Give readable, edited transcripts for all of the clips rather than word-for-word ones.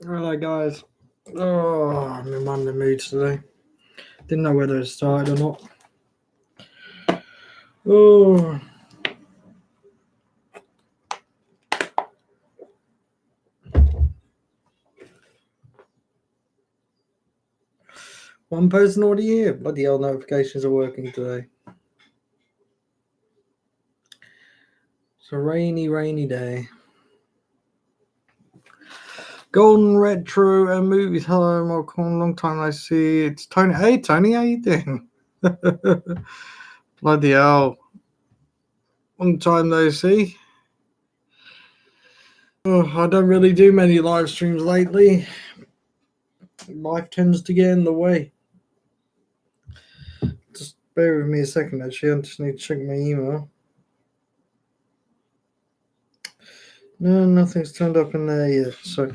Alright, guys. Oh, I'm in one of the moods today. Didn't know whether it started or not. Oh, one person already here. Bloody hell, notifications are working today. It's a rainy day. Golden Retro and Movies. Hello, Marc. Long time no see. It's Tony. Hey, Tony, how you doing? Bloody hell. Long time no see. Oh, I don't really do many live streams lately. Life tends to get in the way. Just bear with me a second, actually. I just need to check my email. No, nothing's turned up in there yet. So,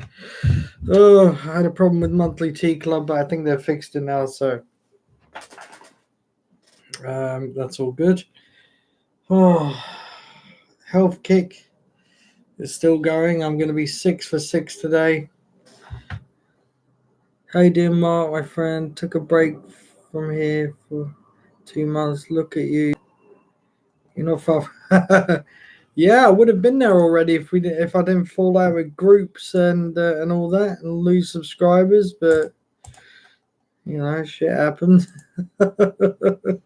I had a problem with Monthly Tea Club, but I think they've fixed it now. So, that's all good. Oh, health kick is still going. I'm going to be 6 for 6 today. How you doing, Mark, my friend? Took a break from here for 2 months. Look at you. You're not far. Yeah, I would have been there already if I didn't fall out with groups and all that and lose subscribers. But shit happens. It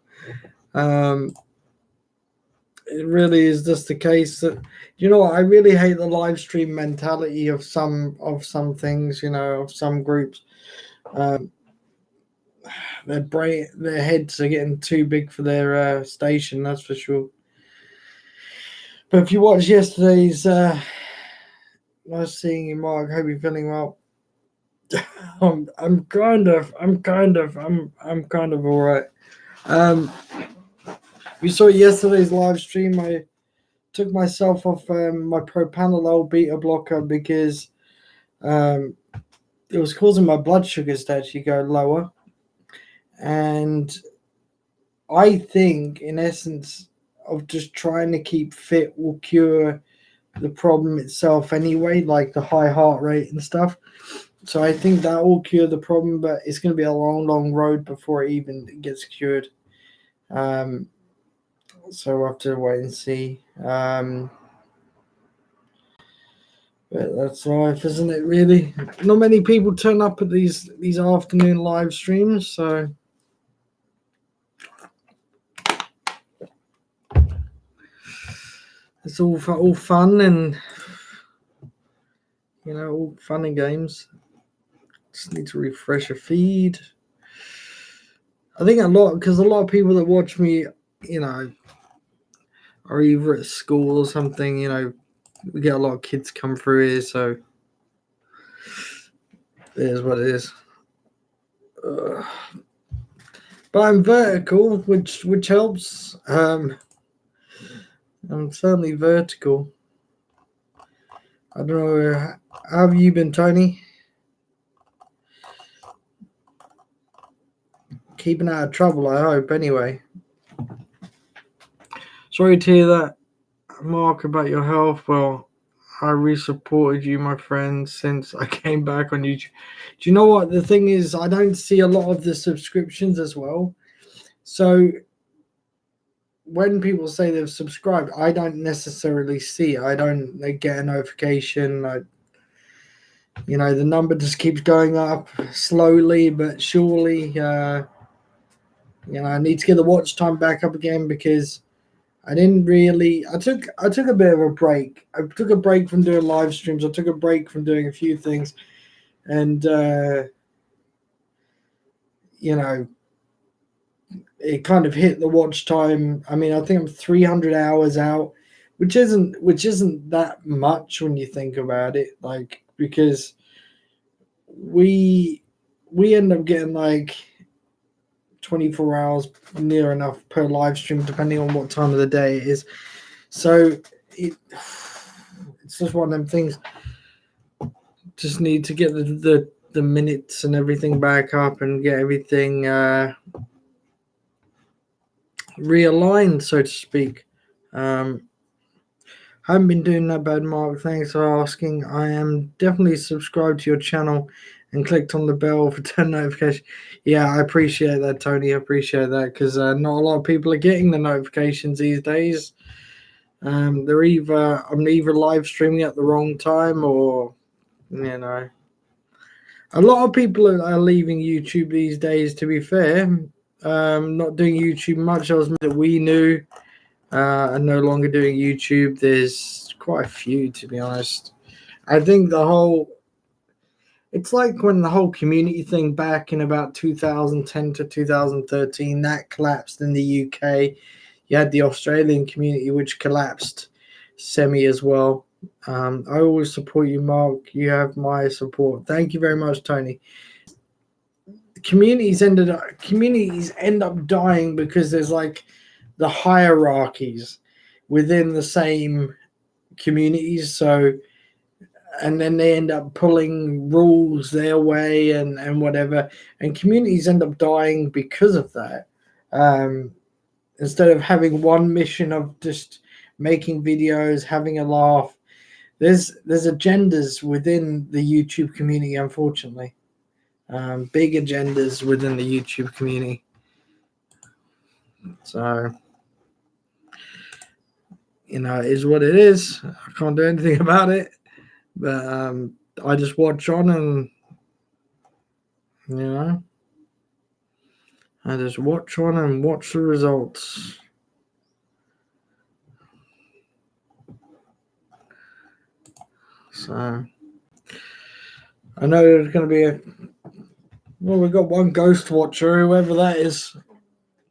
really is just the case that I really hate the live stream mentality of some things. Of some groups. Their heads are getting too big for their station. That's for sure. But if you watch yesterday's, nice seeing you, Mark. Hope you're feeling well. I'm kind of all right. You saw yesterday's live stream. I took myself off my propanolol beta blocker because it was causing my blood sugars to actually go lower, and I think, in essence, of just trying to keep fit will cure the problem itself anyway, like the high heart rate and stuff. So I think that will cure the problem, but it's going to be a long road before it even gets cured. So we'll have to wait and see. But that's life, isn't it, really? Not many people turn up at these afternoon live streams, so it's all fun and all fun and games. Just need to refresh a feed. I think a lot of people that watch me, are either at school or something. We get a lot of kids come through here, so it is what it is. But I'm vertical, which helps. I'm certainly vertical. I don't know. How have you been, Tony? Keeping out of trouble, I hope, anyway. Sorry to hear that, Mark, about your health. Well, I re-supported you, my friend, since I came back on YouTube. Do you know what? The thing is, I don't see a lot of the subscriptions as well. So when people say they've subscribed, I don't necessarily see it. I don't get a notification. The number just keeps going up slowly but surely. I need to get the watch time back up again because I didn't really. I took a bit of a break. I took a break from doing live streams. I took a break from doing a few things, and it kind of hit the watch time. I mean, I think I'm 300 hours out, which isn't that much when you think about it. Like, because we end up getting like 24 hours near enough per live stream, depending on what time of the day it is. So it's just one of them things. Just need to get the minutes and everything back up and get everything realigned, so to speak. Haven't been doing that bad, Mark. Thanks for asking. I am definitely subscribed to your channel and clicked on the bell for turn notification. Yeah, I appreciate that, Tony. I appreciate that because not a lot of people are getting the notifications these days. I'm either live streaming at the wrong time or a lot of people are leaving YouTube these days. To be fair, not doing YouTube much. I was that we knew. Are no longer doing YouTube. There's quite a few, to be honest. I think it's like when the whole community thing back in about 2010 to 2013, that collapsed in the UK. You had the Australian community, which collapsed semi as well. I always support you, Mark. You have my support. Thank you very much, Tony. Communities end up dying because there's like the hierarchies within the same communities. So, and then they end up pulling rules their way and whatever, and communities end up dying because of that. Instead of having one mission of just making videos, having a laugh, there's agendas within the YouTube community, unfortunately. Big agendas within the YouTube community. So, it is what it is. I can't do anything about it. But I just watch on and, I just watch on and watch the results. So, I know there's going to be we've got one ghost watcher, whoever that is,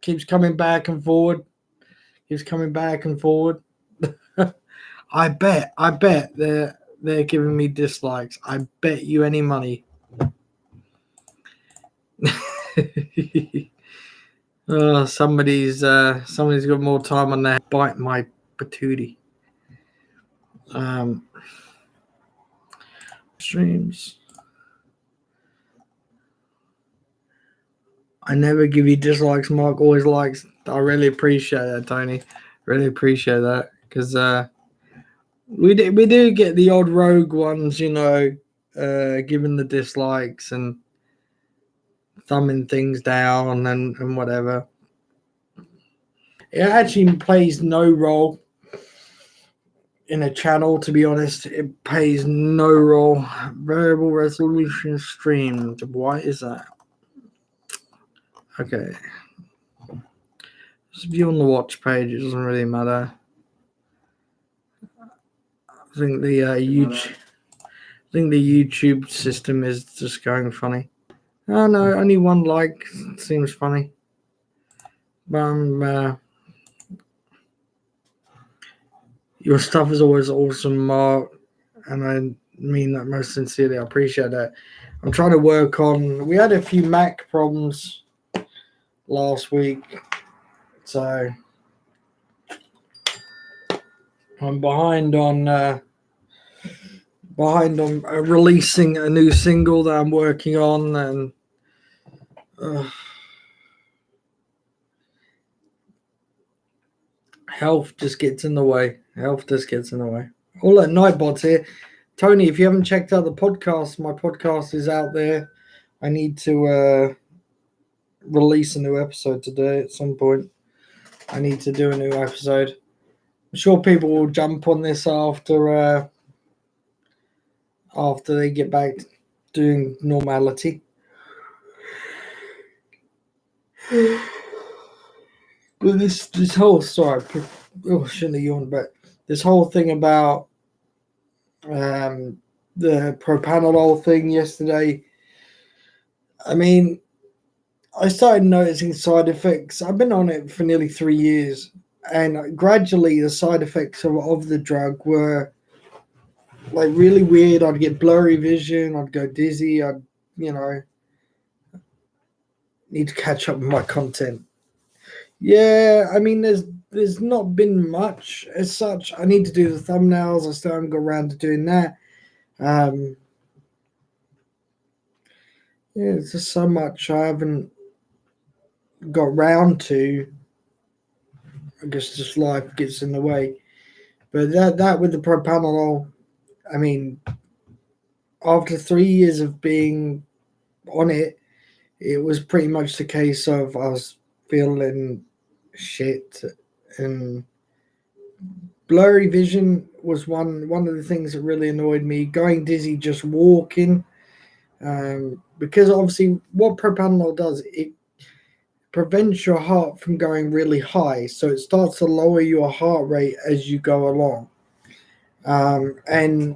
keeps coming back and forward. I bet they're giving me dislikes. I bet you any money. Somebody's got more time on their bite my patootie. Streams. I never give you dislikes, Mark. Always likes. I really appreciate that, Tony. Really appreciate that because we do get the odd rogue ones, giving the dislikes and thumbing things down and whatever. It actually plays no role in a channel, to be honest. It plays no role. Variable resolution streamed. Why is that? Okay. Just view on the watch page. It doesn't really matter. I think the YouTube system is just going funny. Oh no, only one like seems funny. But your stuff is always awesome, Mark, and I mean that most sincerely. I appreciate that. I'm trying to work on. We had a few Mac problems last week, so I'm behind on releasing a new single that I'm working on, and health just gets in the way. All that Nightbot's here. Tony, if you haven't checked out the podcast, my podcast is out there. I need to release a new episode today at some point. I need to do a new episode. I'm sure people will jump on this after they get back to doing normality. But this whole shouldn't have yawned, but this whole thing about the propanolol thing yesterday. I mean, I started noticing side effects. I've been on it for nearly 3 years, and gradually the side effects of the drug were like really weird. I'd get blurry vision. I'd go dizzy. I'd need to catch up with my content. Yeah, I mean, there's not been much as such. I need to do the thumbnails. I still haven't got around to doing that. Yeah, it's just so much I haven't got round to. I guess just life gets in the way. But that with the propanolol, I mean, after 3 years of being on it, it was pretty much the case of I was feeling shit, and blurry vision was one of the things that really annoyed me. Going dizzy just walking, because obviously what propanolol does, it prevents your heart from going really high, so it starts to lower your heart rate as you go along. And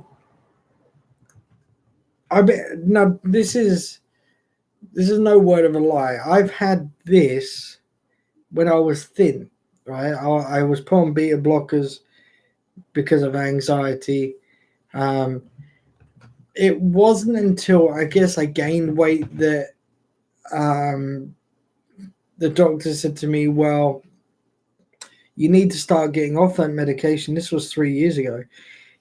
I bet no, this is no word of a lie. I've had this when I was thin, right? I was put on beta blockers because of anxiety. Um, it wasn't until I guess I gained weight that um, the doctor said to me, "Well, you need to start getting off that medication." This was 3 years ago.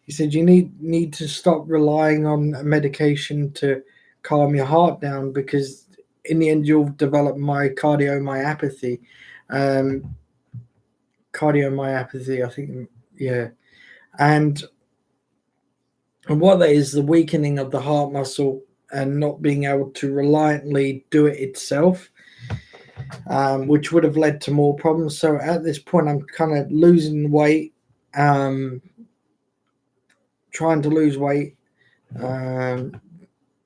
He said you need to stop relying on medication to calm your heart down, because in the end you'll develop cardiomyopathy. Um, cardiomyopathy, I think, yeah. And what that is, the weakening of the heart muscle and not being able to reliantly do it itself, which would have led to more problems. So at this point, I'm kind of losing weight, um, trying to lose weight, um,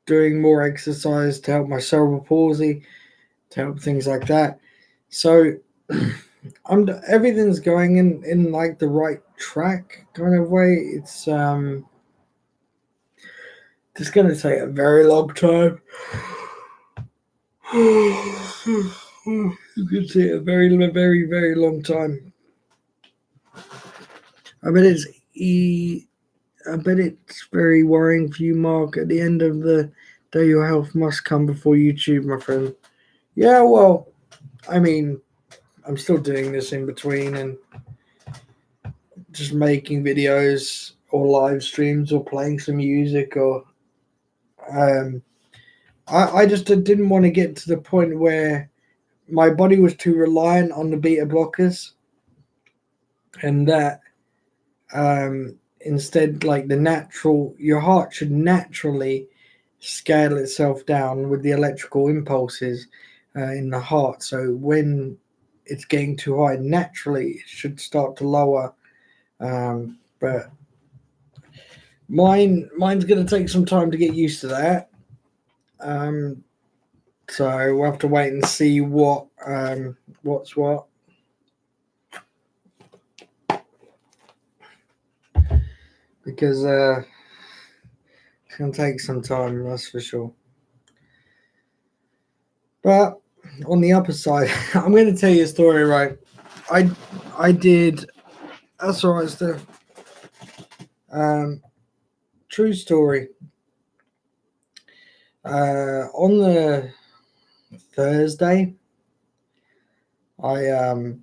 doing more exercise to help my cerebral palsy, to help things like that. So everything's going in like the right track kind of way. It's going to take a very long time. You can see a very, very, very long time. I bet it's I bet it's very worrying for you, Mark. At the end of the day, your health must come before YouTube, my friend. Yeah, well, I mean, I'm still doing this in between and just making videos or live streams or playing some music, or I just didn't want to get to the point where my body was too reliant on the beta blockers, and that instead, like your heart should naturally scale itself down with the electrical impulses in the heart. So when it's getting too high, naturally it should start to lower. But mine's going to take some time to get used to that. So we'll have to wait and see what's what. Because it's going to take some time, that's for sure. But on the upper side, I'm going to tell you a story, right? I did. That's all right, Steph. True story. On the Thursday, I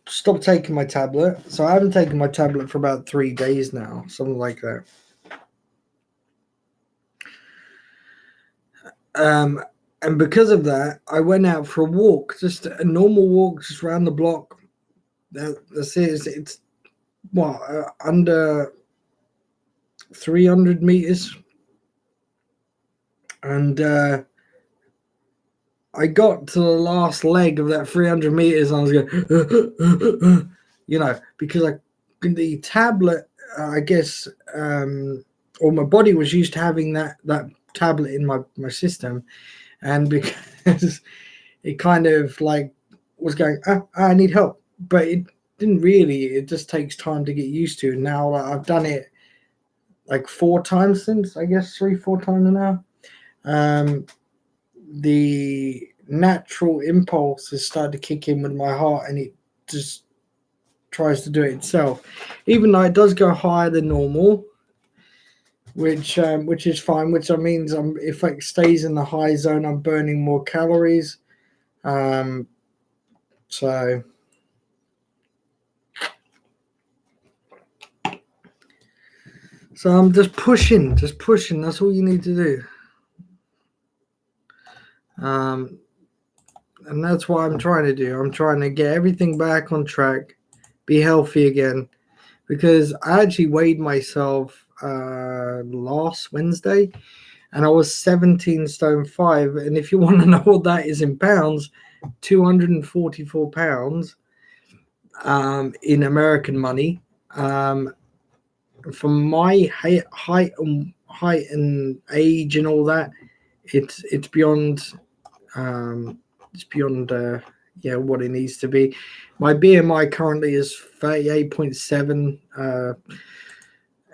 stopped taking my tablet. So I haven't taken my tablet for about 3 days now, something like that. And because of that, I went out for a walk, just a normal walk, just around the block. That's it. It's what, under 300 meters, and I got to the last leg of that 300 meters, and I was going, because the tablet, I guess, or my body was used to having that tablet in my system, and because it kind of like was going, I need help, but it didn't really. It just takes time to get used to. Now I've done it like 4 times since, I guess 3-4 times now. The natural impulse has started to kick in with my heart, and it just tries to do it itself, even though it does go higher than normal, which is fine. Which means if it stays in the high zone, I'm burning more calories. So I'm just pushing. That's all you need to do. And that's what I'm trying to do. I'm trying to get everything back on track, be healthy again, because I actually weighed myself last Wednesday, and I was 17 stone 5. And if you want to know what that is in pounds, 244 pounds in American money. From my height and age and all that, it's beyond it's beyond yeah, what it needs to be. My BMI currently is 38.7,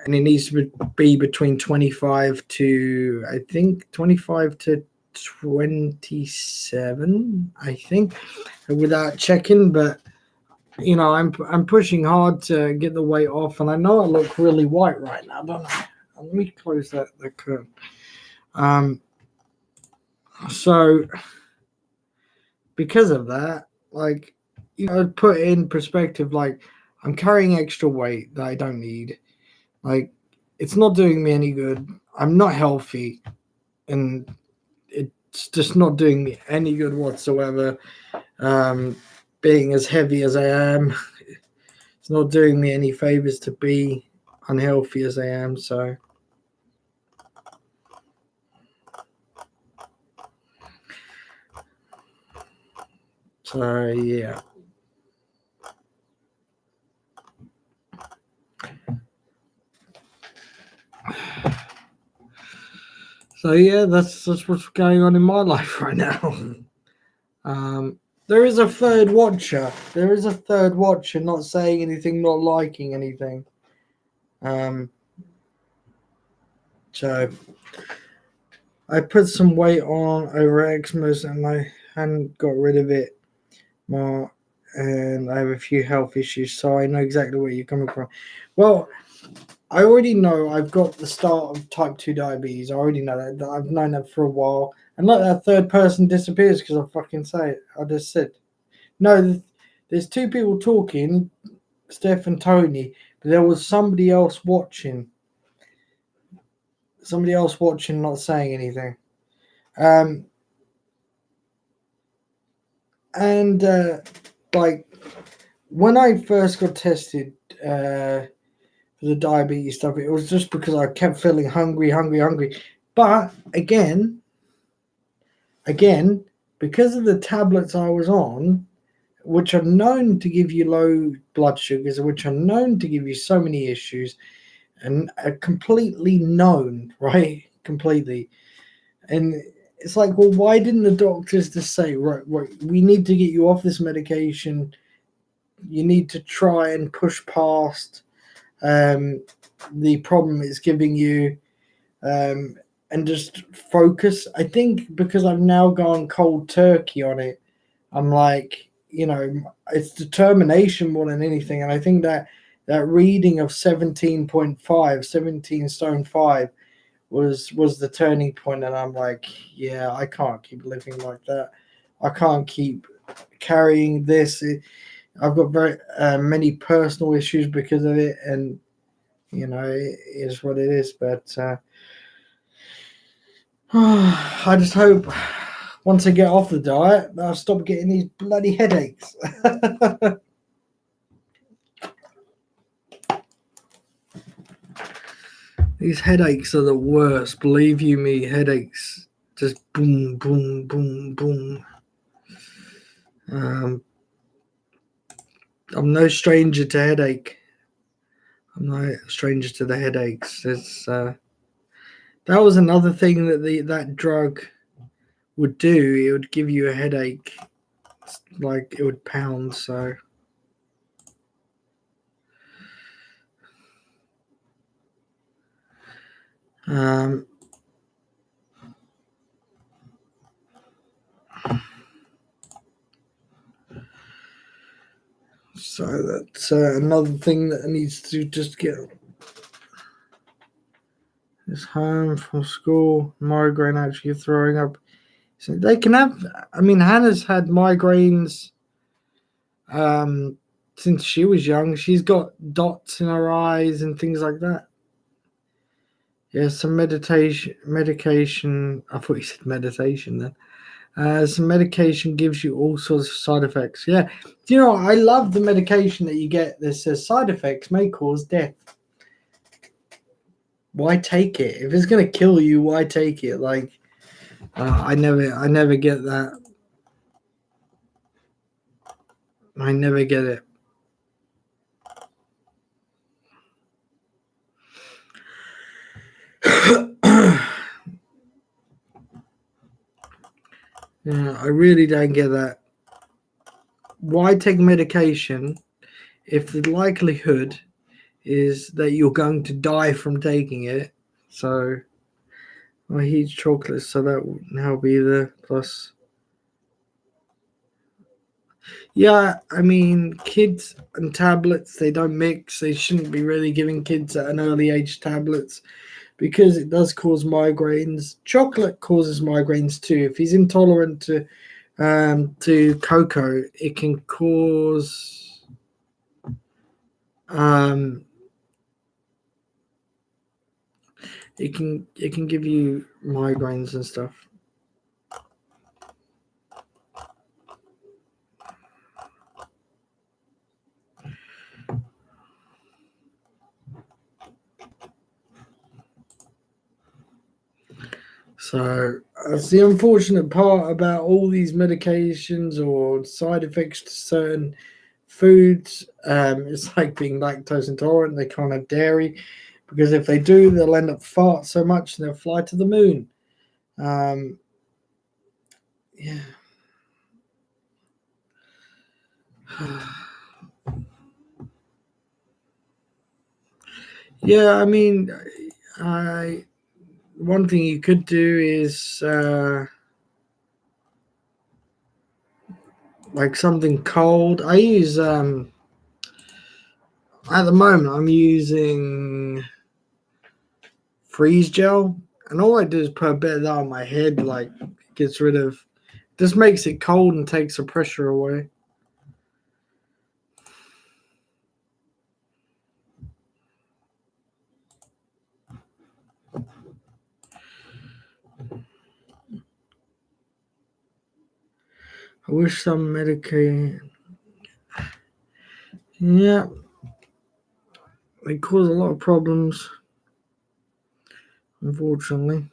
and it needs to be between 25 to, I think, 25 to 27, I think, without checking. But I'm pushing hard to get the weight off, and I know I look really white right now, don't I? Let me close the curtain. So because of that, like, put in perspective, like, I'm carrying extra weight that I don't need. Like, it's not doing me any good. I'm not healthy, and it's just not doing me any good whatsoever. Being as heavy as I am, it's not doing me any favors to be unhealthy as I am. So yeah. So yeah, that's what's going on in my life right now. There is a third watcher. There is a third watcher, not saying anything, not liking anything. So I put some weight on over Xmas, and I hadn't got rid of it more, and I have a few health issues, so I know exactly where you're coming from. Well, I already know I've got the start of type 2 diabetes. I already know that. I've known that for a while. And look, that third person disappears because I fucking say it. I just said, no, there's two people talking, Steph and Tony, but there was somebody else watching. Somebody else watching, not saying anything. And like, when I first got tested for the diabetes stuff, it was just because I kept feeling hungry. But again, because of the tablets I was on, which are known to give you low blood sugars, which are known to give you so many issues, and are completely known, right? Completely. And it's like, well, why didn't the doctors just say, right, we need to get you off this medication. You need to try and push past the problem it's giving you, and just focus. I think because I've now gone cold turkey on it, I'm like, it's determination more than anything. And I think that reading of 17.5, 17 stone 5 was the turning point. And I'm like, yeah, I can't keep living like that. I can't keep carrying this. I've got very many personal issues because of it, and it is what it is. But I just hope once I get off the diet, I'll stop getting these bloody headaches. These headaches are the worst. Believe you me, headaches just boom, boom, boom, boom. I'm no stranger to headache. I'm no stranger to the headaches. It's that was another thing that that drug would do. It would give you a headache, like it would pound. So so that's another thing that needs to just get is home from school, migraine, actually throwing up. So they can have. I mean, Hannah's had migraines since she was young. She's got dots in her eyes and things like that. Yeah, some medication. I thought you said meditation then. Some medication gives you all sorts of side effects. Yeah. Do you know, I love the medication that you get that says side effects may cause death. Why take it? If it's going to kill you, why take it? Like, I never get that. I never get it. Yeah, I really don't get that. Why take medication if the likelihood is that you're going to die from taking it? So I eat chocolate, so that would now be the plus. Yeah, I mean, kids and tablets, they don't mix. They shouldn't be really giving kids at an early age tablets because it does cause migraines. Chocolate causes migraines too. If he's intolerant to cocoa, it can cause um, it can give you migraines and stuff. So that's the unfortunate part about all these medications or side effects to certain foods. It's like being lactose intolerant. They can't have dairy because if they do, they'll end up fart so much and they'll fly to the moon. Um, yeah. Yeah, I mean, I one thing you could do is like something cold. I use at the moment I'm using freeze gel, and all I do is put a bit of that on my head, like gets rid of, just makes it cold and takes the pressure away. I wish some medication. Yeah, they cause a lot of problems, unfortunately.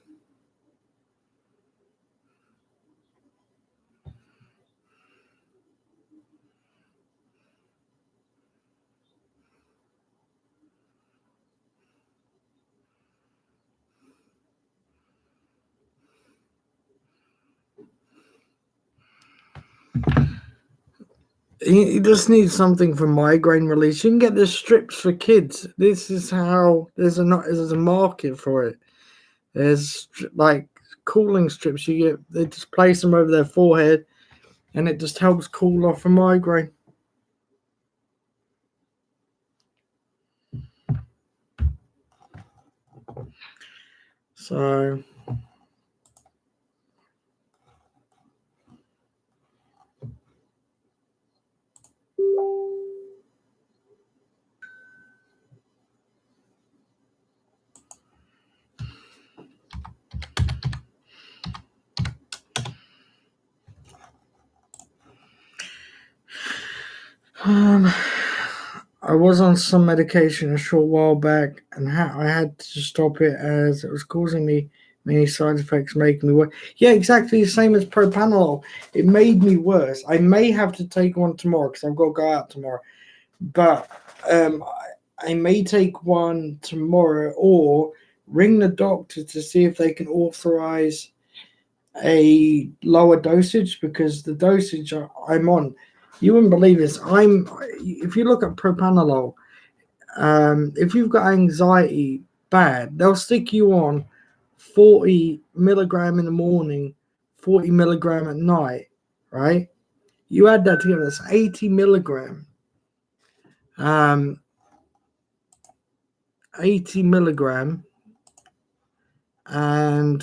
You just need something for migraine release. You can get the strips for kids. This is how there's a market for it. There's like cooling strips you get. They just place them over their forehead, and it just helps cool off a migraine. So Um, I was on some medication a short while back, and I had to stop it as it was causing me many side effects, making me worse. Yeah, exactly the same as propanolol. It made me worse. I may have to take one tomorrow because I've got to go out tomorrow. But I may take one tomorrow or ring the doctor to see if they can authorize a lower dosage because the dosage I'm on, you wouldn't believe this. If you look at propanolol, if you've got anxiety bad, they'll stick you on 40 milligram in the morning, 40 milligram at night, right? You add that together, that's 80 milligram. Um, 80 milligram, and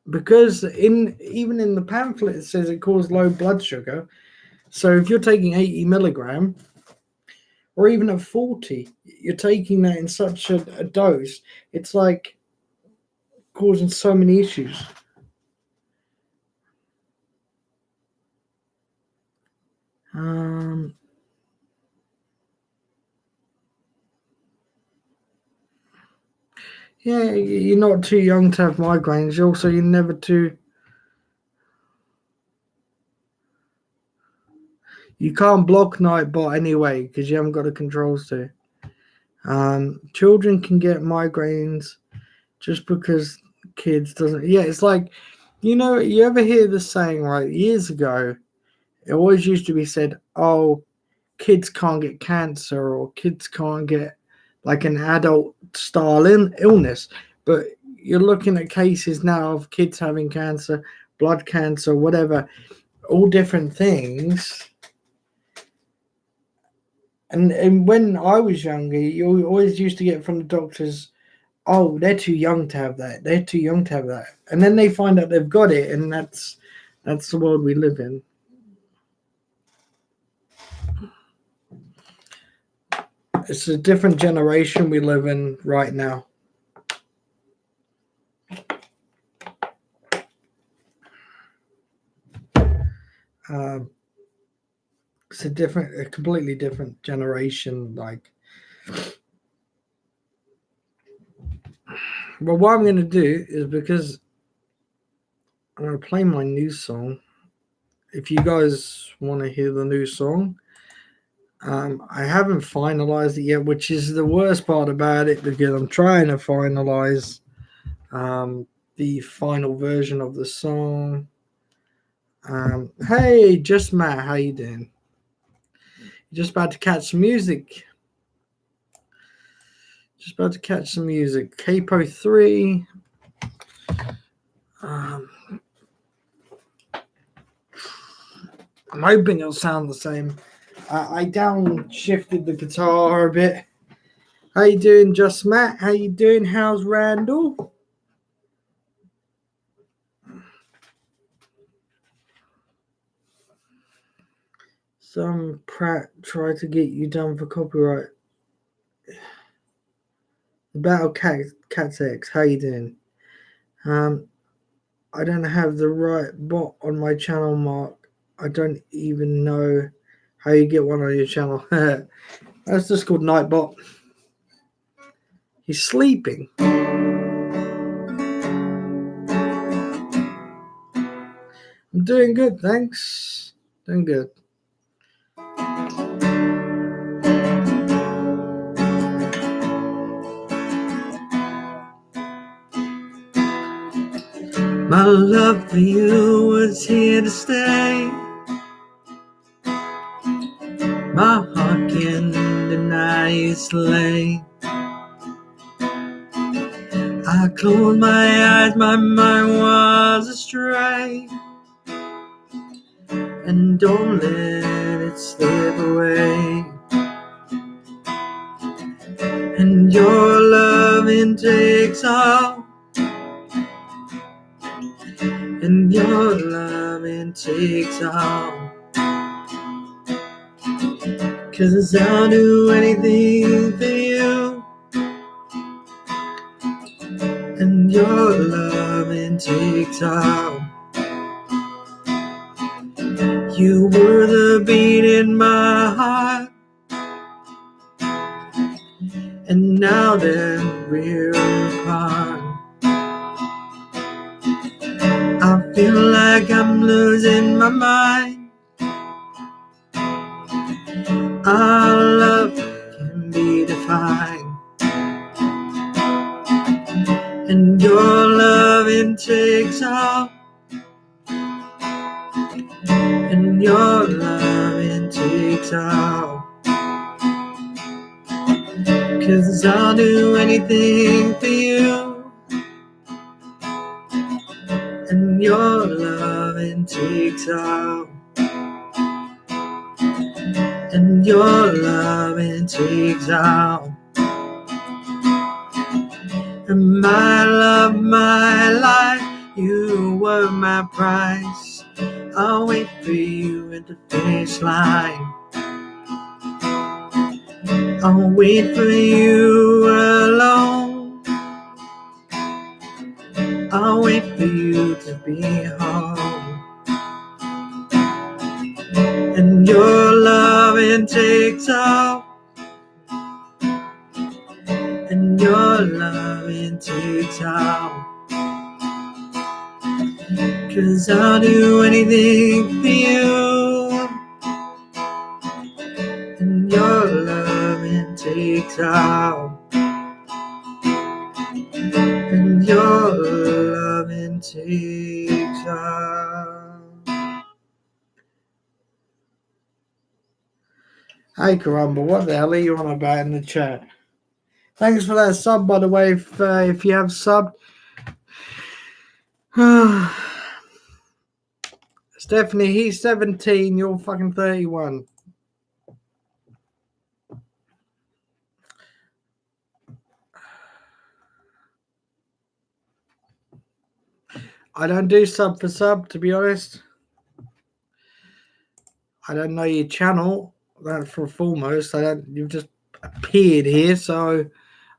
because in even in the pamphlet it says it causes low blood sugar. So if you're taking 80 milligram, or even at 40, you're taking that in such a dose, it's like causing so many issues. Um, yeah, you're not too young to have migraines. Also, you're never too. You can't block Nightbot anyway because you haven't got the controls to. Children can get migraines just because kids doesn't. Yeah, it's like, you ever hear the saying, right? Years ago, it always used to be said, "Oh, kids can't get cancer or kids can't get like an adult style illness." But you're looking at cases now of kids having cancer, blood cancer, whatever, all different things. And when I was younger, you always used to get from the doctors, "Oh, they're too young to have that. They're too young to have that." And then they find out they've got it, and that's the world we live in. It's a different generation we live in right now. Um, it's a completely different generation. Like, well, what I'm going to do is, because I'm going to play my new song. If you guys want to hear the new song, I haven't finalized it yet, which is the worst part about it, because I'm trying to finalize the final version of the song. Hey, just Matt, how you doing? Just about to catch some music. Just about to catch some music. Capo 3. I'm hoping it'll sound the same. I downshifted the guitar a bit. How you doing, Just Matt? How you doing? How's Randall? Some prat tried to get you done for copyright. The Battle Cats X. How you doing? I don't have the right bot on my channel, Mark. I don't even know how you get one on your channel. That's just called Nightbot. He's sleeping. I'm doing good, thanks. Doing good. My love for you was here to stay. My heart can deny its lay. I closed my eyes, my mind was astray. And don't let it slip away. And your loving takes all. And your loving takes all. 'Cause I'll do anything for you. And your loving takes all. You were the beat in my heart. And now that we're apart, I feel like I'm losing my mind. Our love can be defined. And your loving takes all. And your loving takes all. 'Cause I'll do anything for you. And your loving takes all. And your loving takes all. And my love, my life, you were my prize. I'll wait for you at the finish line. I'll wait for you alone. I'll wait for you to be home. And And your loving takes off. And your loving takes off. 'Cause I'll do anything for you. And your loving takes off. And your loving takes off. Hey Caramba, what the hell are you on about in the chat? Thanks for that sub, by the way. If you have subbed, Stephanie, he's 17. You're fucking 31. I don't do sub for sub, to be honest. I don't know your channel. That for foremost. You've just appeared here, so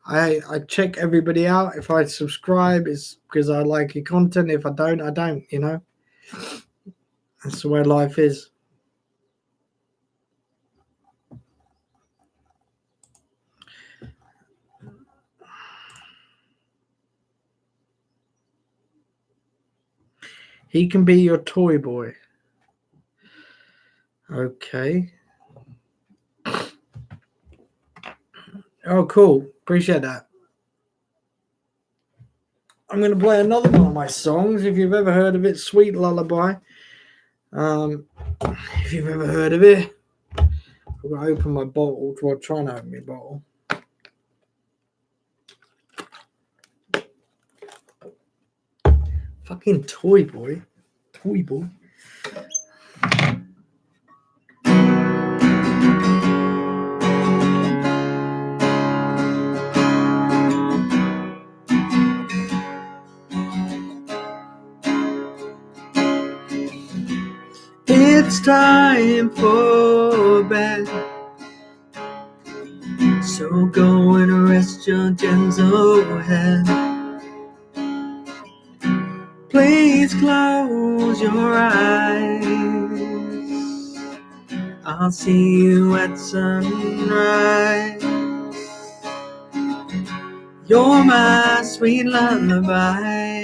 I check everybody out. If I subscribe, it's because I like your content. If I don't, I don't, you know. That's the way life is. He can be your toy boy. Okay. Oh, cool. Appreciate that. I'm going to play another one of my songs. If you've ever heard of it, Sweet Lullaby. If you've ever heard of it, I'm going to open my bottle. Well, try and open my bottle. Fucking toy boy. Toy boy. It's time for bed, so go and rest your gentle head. Please close your eyes. I'll see you at sunrise. You're my sweet lullaby.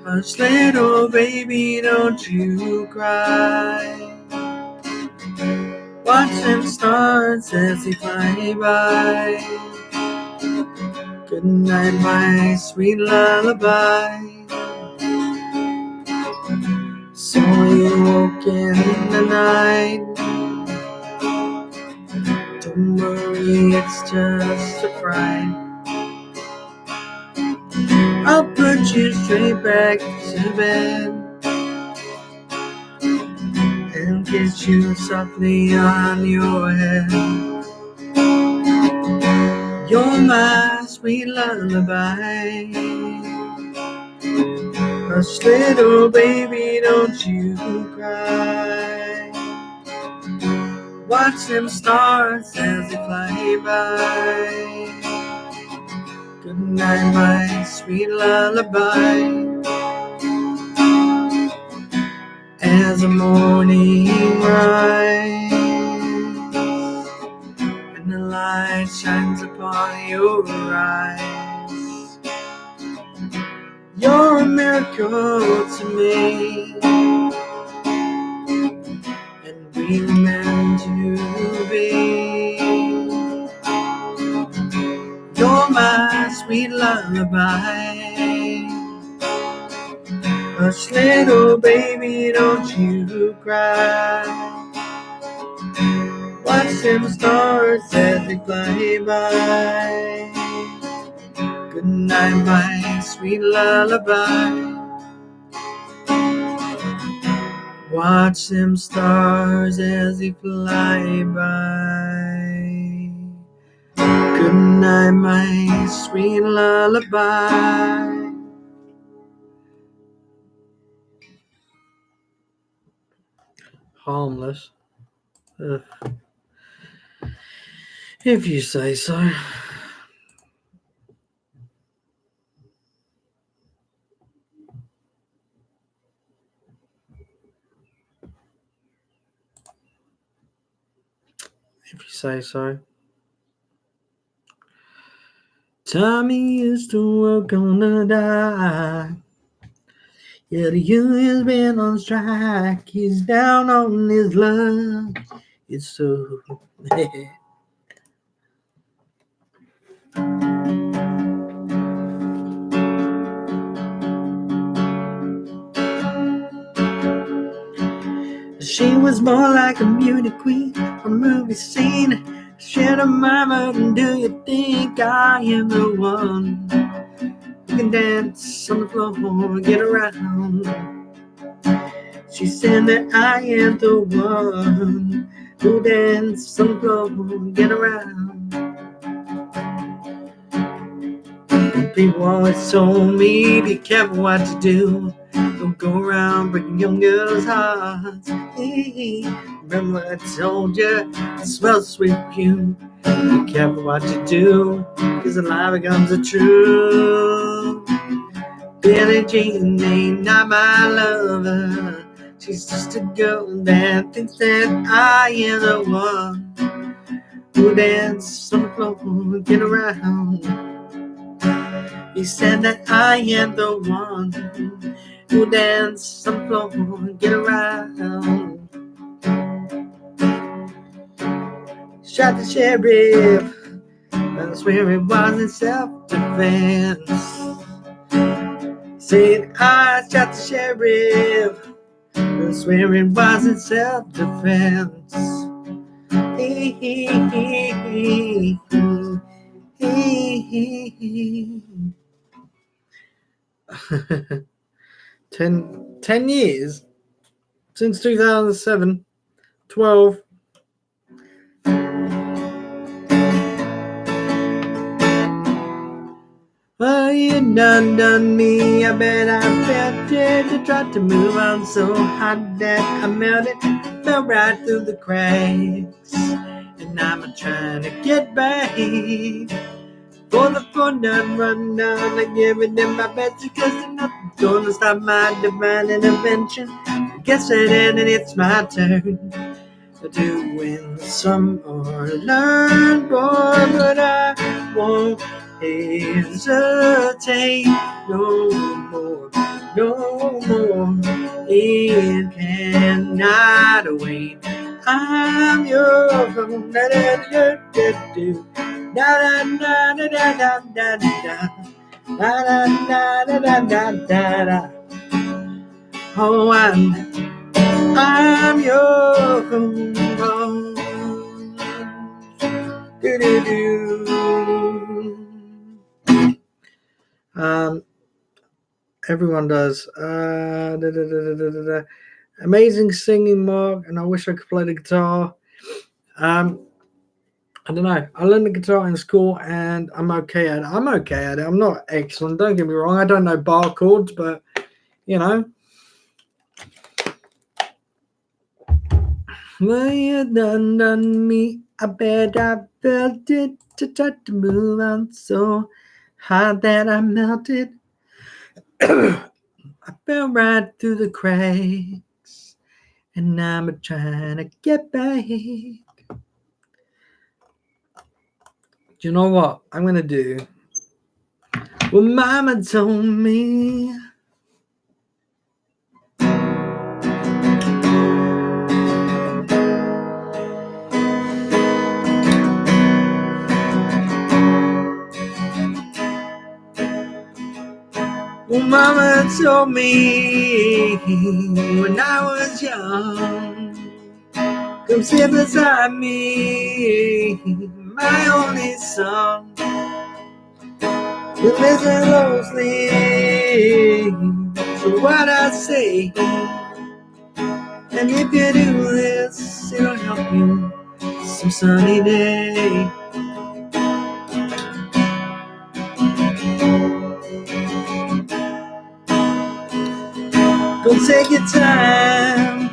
Hush, little baby, don't you cry. Watch them stars as they fly by. Good night, my sweet lullaby. So you woke in the night. Don't worry, it's just a fright. I'll put you straight back to bed and kiss you softly on your head. You're my sweet lullaby. Hush, little baby, don't you cry. Watch them stars as they fly by. Good night, my sweet lullaby. As the morning rise and the light shines upon your eyes, you're a miracle to me, and we were meant to be. You're my sweet lullaby. Hush, little baby, don't you cry. Watch them stars as they fly by. Good night, my sweet lullaby. Watch them stars as they fly by. Good night, my sweet lullaby. Harmless. If you say so. if you say so. Tommy used to work on the dock. Yeah, the union's been on strike. He's down on his luck. It's so. She was more like a beauty queen on a movie scene. Should have murmured, do you think I am the one who can dance on the floor, get around? She said that I am the one who dance on the floor, get around. People always told me, be careful what you do. Don't go around breaking young girls' hearts. Remember what I told you? It smells sweet perfume. Be careful what you do, cause the lie becomes a truth. Billie Jean ain't not my lover. She's just a girl that thinks that I am the one who dances on the floor, get around. He said that I am the one who dances on the floor, get around. Shot the sheriff, I swear it wasn't self-defense. Said I shot the sheriff, I swear it wasn't self-defense. 10 years since 2007, 12. Well, you done me. I bet I felt it. You tried to move on so hot that I melted, fell right through the cracks. And I'm trying to get back. For the phone done run down, I give it in my best because there's nothing gonna stop my divine intervention. I guess it and it's my turn to win some or learn more, but I won't hesitate no more, no more. It cannot wait. I'm your own. Da da da da da da da da da da da da da. Oh, I'm your own. Everyone does. Amazing singing, Mark, and I wish I could play the guitar. I don't know. I learned the guitar in school, and I'm okay at it. I'm not excellent. Don't get me wrong. I don't know bar chords, but you know. Well, you done me. I bet I felt it to try to move on so hard that I melted. I fell right through the cracks, and I'm trying to get back. Do you know what I'm gonna do? Well, Mama told me. Well, Mama told me when I was young, come sit beside me, my only son. You listen closely to what I say, and if you do this, it'll help you some sunny day. Don't take your time,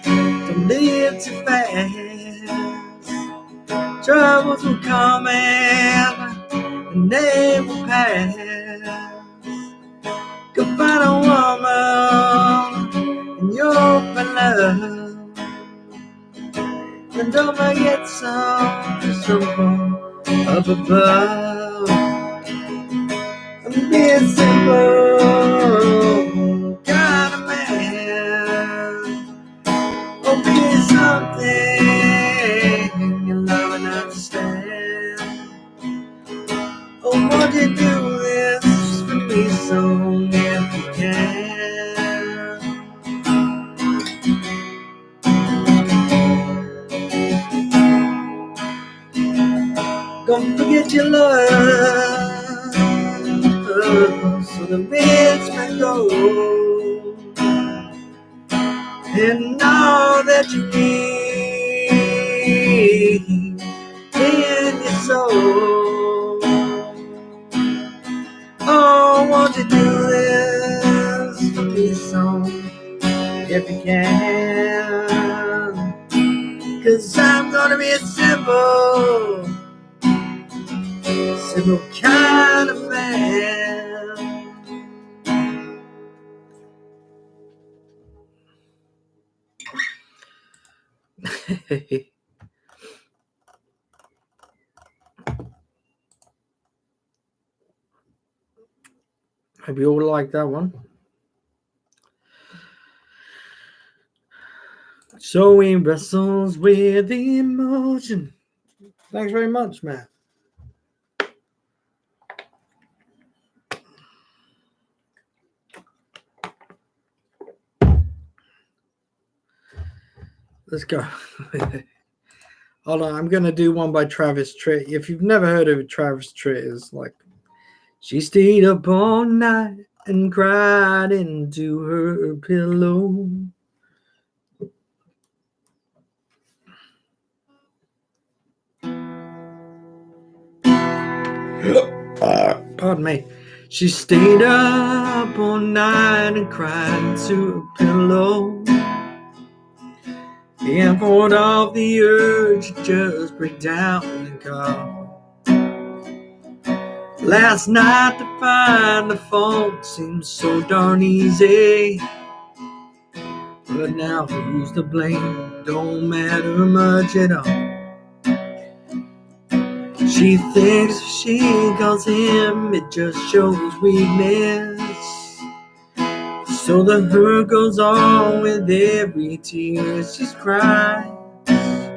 don't live too fast. Troubles will come and they will pass. Go find a woman and you'll find love. And don't forget someone up above. I'm being simple kind of man. Oh, be something you love and understand. Oh, won't you do this for me soon if you can? Don't forget your love, so the minutes may go, and all that you need in your soul. Oh, won't you do this for me soon if you can? 'Cause I'm gonna be a simple kind of man. Hope you all like that one. So he wrestles with the emotion. Thanks very much, Matt. Let's go. Hold on, I'm going to do one by Travis Tritt. If you've never heard of it, Travis Tritt is like, she stayed up all night and cried into her pillow. Pardon me. She stayed up all night and cried into her pillow. And fought off the urge to just break down and call. Last night to find the fault seemed so darn easy. But now who's to blame? Don't matter much at all. She thinks if she calls him, it just shows weakness. So the hurt goes on with every tear she's crying. And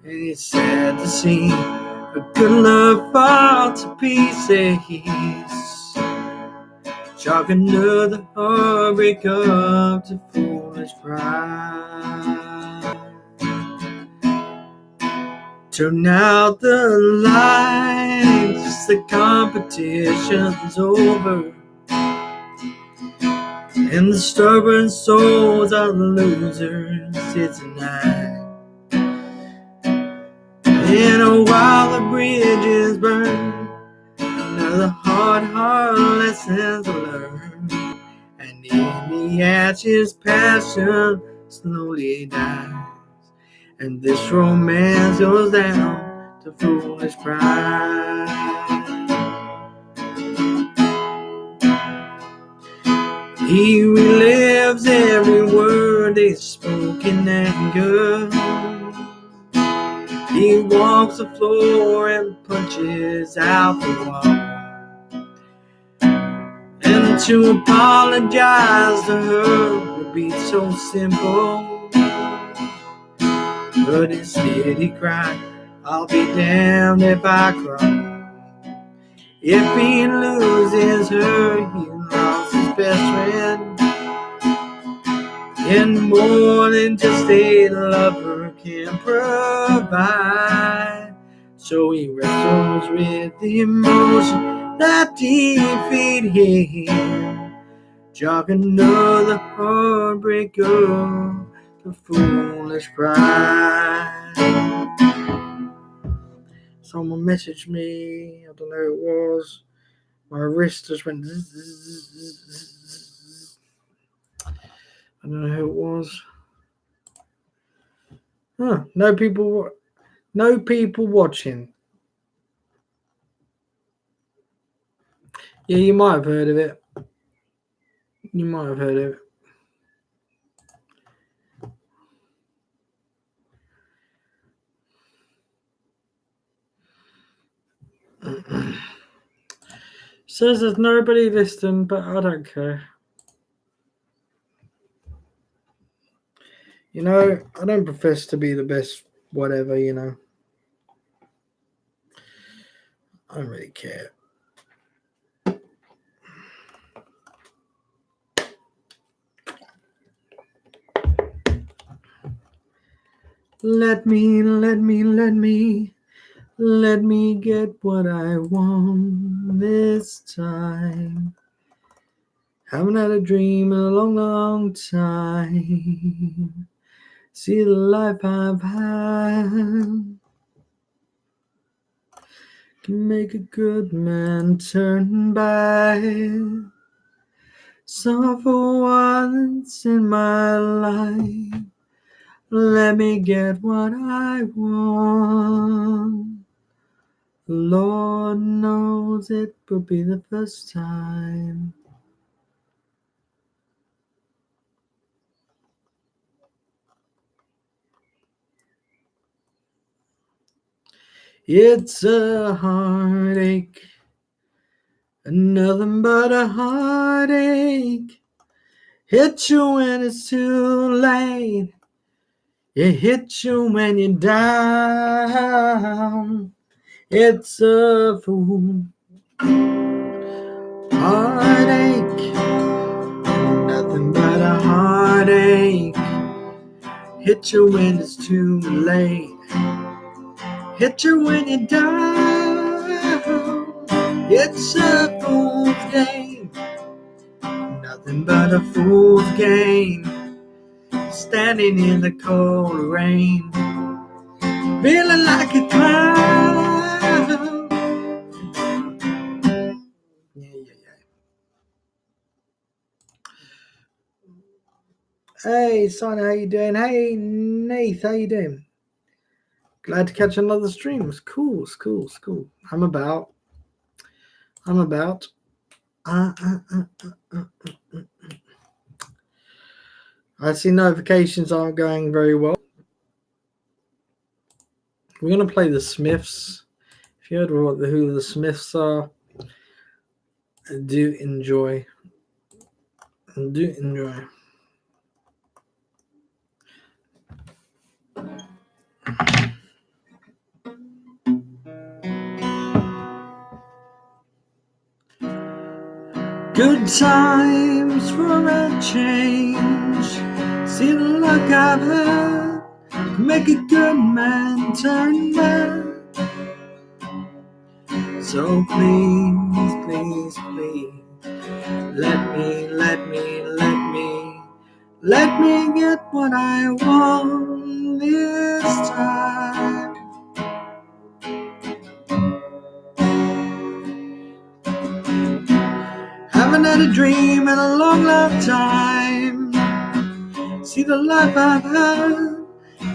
it's sad to see a good love fall to pieces. Chalk another heartbreak up to foolish pride. Turn out the lights, the competition's over. And the stubborn souls are the losers here tonight. And while the bridges burn, another hard lesson to learn. And in the ashes, passion slowly dies. And this romance goes down to foolish pride. He relives every word they spoke in anger. He walks the floor and punches out the wall. And to apologize to her would be so simple. But instead he cried, I'll be damned if I cry. If he loses her, he lost his best friend. And more than just a lover can provide. So he wrestles with the emotion that defeat him. Jog another heartbreak up to foolish pride. Someone messaged me, I don't know who it was. My wrist just went zzz. I don't know who it was. Huh, no people watching. Yeah, you might have heard of it. You might have heard of it. Says there's nobody listening, but I don't care. You know, I don't profess to be the best, whatever, you know. I don't really care. Let me get what I want this time. Haven't had a dream in a long, long time. See the life I've had can make a good man turn bad. So for once in my life, let me get what I want. Lord knows it will be the first time. It's a heartache, nothing but a heartache. Hit you when it's too late. It hits you when you're down. It's a fool heartache, nothing but a heartache. Hit you when it's too late. Hit you when you're down. It's a fool's game, nothing but a fool's game. Standing in the cold rain, feeling like a clown. Yeah. Hey, Sonny, how you doing? Hey, Nath, how you doing? Glad to catch another stream. It's cool. I'm about. Uh, uh, uh, uh. I see notifications aren't going very well. We're gonna play the Smiths. If you heard who the Smiths are, do enjoy. Good times for a change. See the luck I've had. Make a good man turn bad. So please, let me get what I want this time. Haven't had a dream in a long, long time. See the life I've had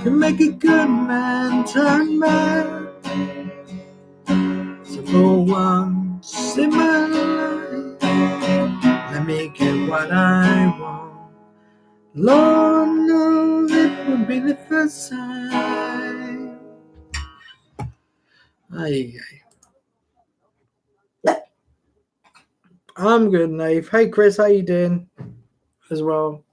can make a good man turn bad. So for once in my life, let me get what I want. Lord knows it would be the first time. Aye. I'm good, Nave. Hey, Chris, how you doing? As well.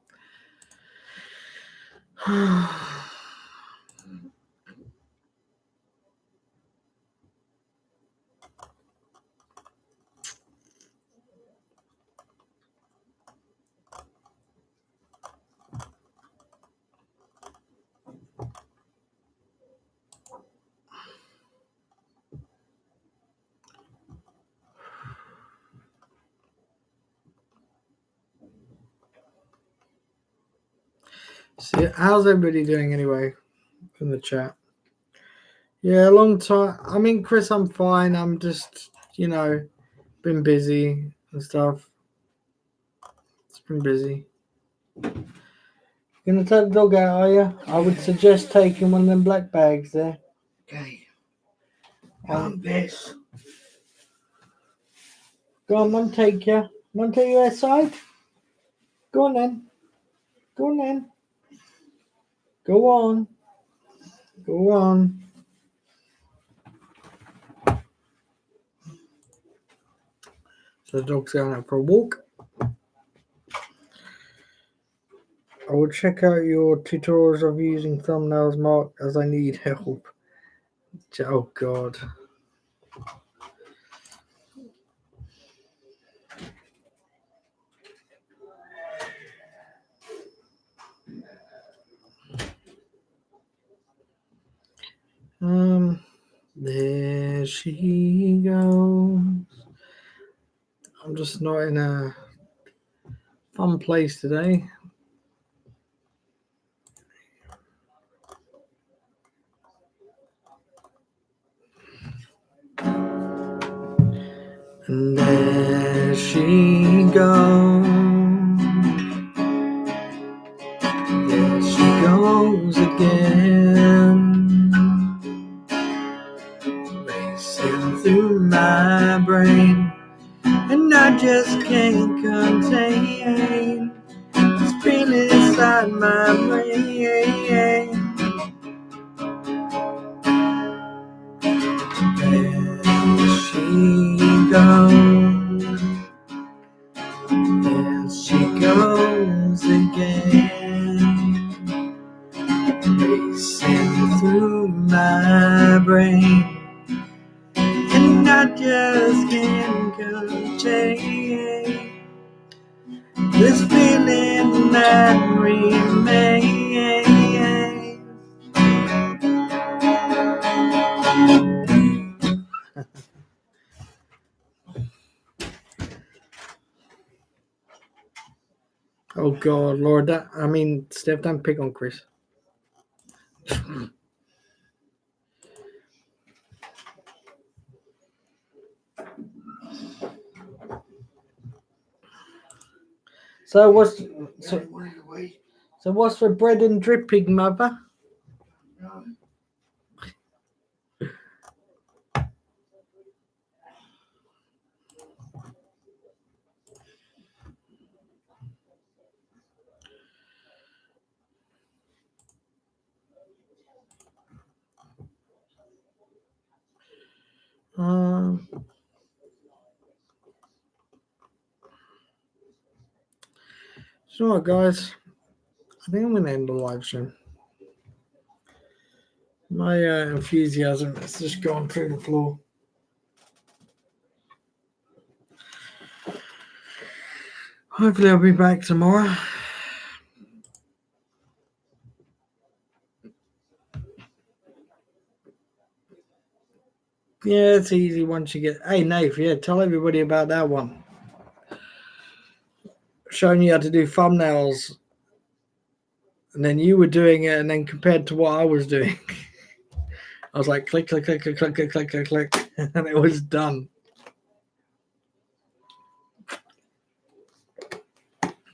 See, how's everybody doing anyway in the chat? Yeah, a long time. I mean, Chris, I'm fine. I'm just, been busy and stuff. It's been busy. You're gonna take the dog out, are you? I would suggest taking one of them black bags there. Okay. This. Go on, one take you. One take you outside. Go on then. Go on. Go on. The dog's going out for a walk. I will check out your tutorials of using thumbnails, Mark, as I need help. Oh, God. There she goes. I'm just not in a fun place today. And there she goes. There she goes again. Racing through my brain, and I just can't contain this feeling inside my brain. There she goes. There she goes again. Racing through my brain, and I just can't contain this feeling that remains. Oh God, Lord! Steph, don't pick on Chris. So what's for bread and dripping, mother? So what, guys? I think I'm going to end the live stream. My enthusiasm has just gone through the floor. Hopefully I'll be back tomorrow. Yeah, it's easy once you get... Hey, Nath, yeah, tell everybody about that one. Showing you how to do thumbnails. And then you were doing it, and then compared to what I was doing. I was like, click, click, click, click, click, click, click, click, click. And it was done.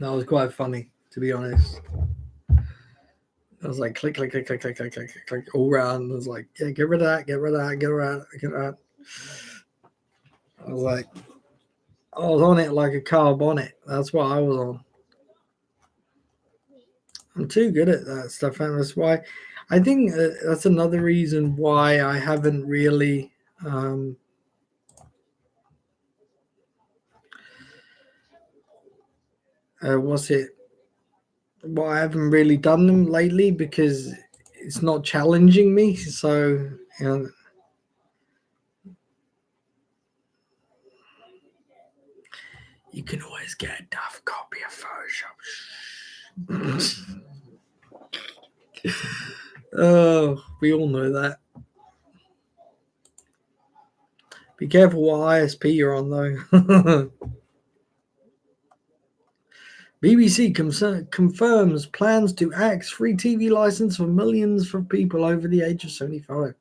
That was quite funny, to be honest. I was like, click, click, click, click, click, click, click, click, click, all round. I was like, yeah, get rid of that, get rid of that, get rid of that, get rid of that. I was like, I was on it like a car bonnet. That's what I was on. I'm too good at that stuff, and that's why I think that's another reason why I haven't really why I haven't really done them lately, because it's not challenging me. So, you know, you can always get a tough copy of Photoshop. Oh, we all know that. Be careful what ISP you're on, though. BBC confirms plans to axe free TV license for millions for people over the age of 75.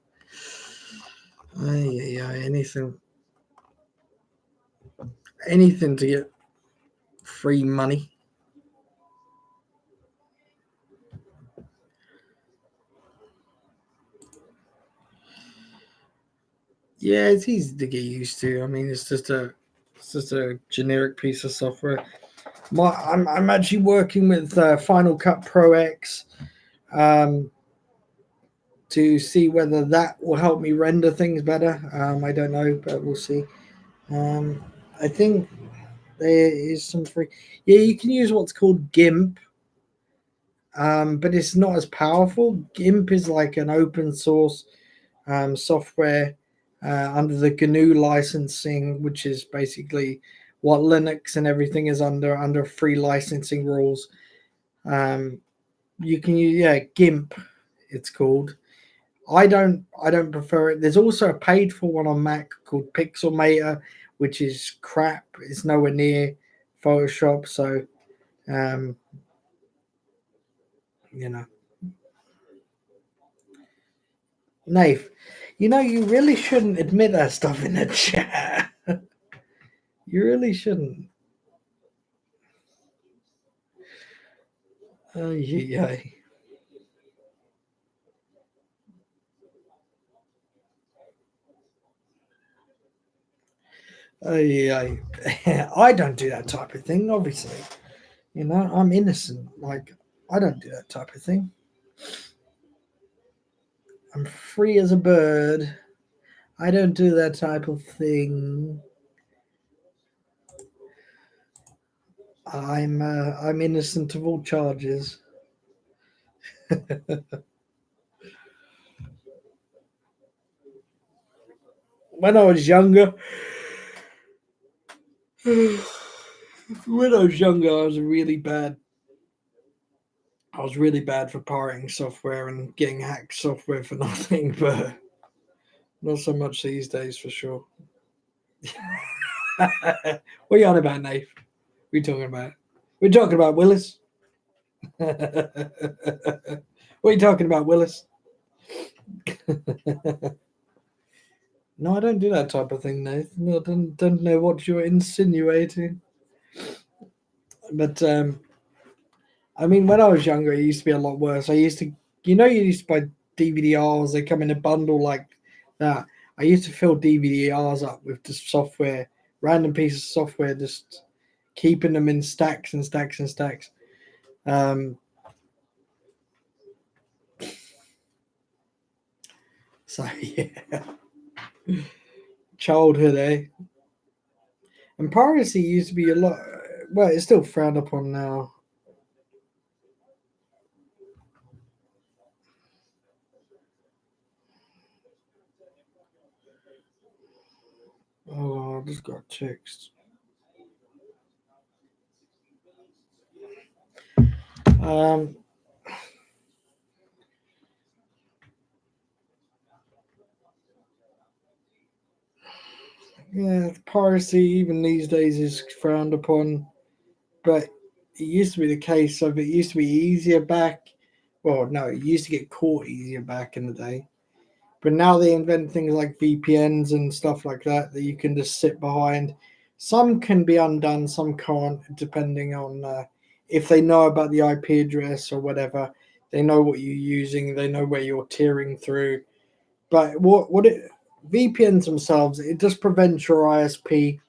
Anything to get free money. Yeah, it's easy to get used to. I mean, it's just a generic piece of software. I'm actually working with Final Cut Pro X to see whether that will help me render things better. I don't know, but we'll see. I think There is some free. Yeah, you can use what's called GIMP, but it's not as powerful. GIMP is like an open source software under the GNU licensing, which is basically what Linux and everything is under free licensing rules. Um, you can use, yeah, GIMP. It's called. I don't prefer it. There's also a paid for one on Mac called Pixelmator, which is crap. It's nowhere near Photoshop. So um, you know, Nave, you really shouldn't admit that stuff in the chat. You really shouldn't. Oh yeah. Oh yeah. I don't do that type of thing. Obviously, I'm innocent. Like I don't do that type of thing. I'm free as a bird. I don't do that type of thing. I'm innocent of all charges. When I was younger, I was really bad. I was really bad for pirating software and getting hacked software for nothing, but not so much these days for sure. What are you on about, Nate? What are you talking about? We're talking about Willis. What are you talking about, Willis? No, I don't do that type of thing, Nathan. I don't know what you're insinuating. But I mean, when I was younger, it used to be a lot worse. You used to buy DVD-Rs. They come in a bundle like that. I used to fill DVD-Rs up with just software, random pieces of software, just keeping them in stacks and stacks and stacks. Um, so yeah, childhood, eh? And piracy used to be a lot. Well, it's still frowned upon now. Oh, I just got text. Um, yeah, piracy even these days is frowned upon, but it used to be the case of it used to be easier back. Well, no, it used to get caught easier back in the day. But now they invent things like VPNs and stuff like that you can just sit behind. Some can be undone, some can't, depending on if they know about the IP address or whatever. They know what you're using. They know where you're tearing through. But VPNs themselves, it just prevents your ISP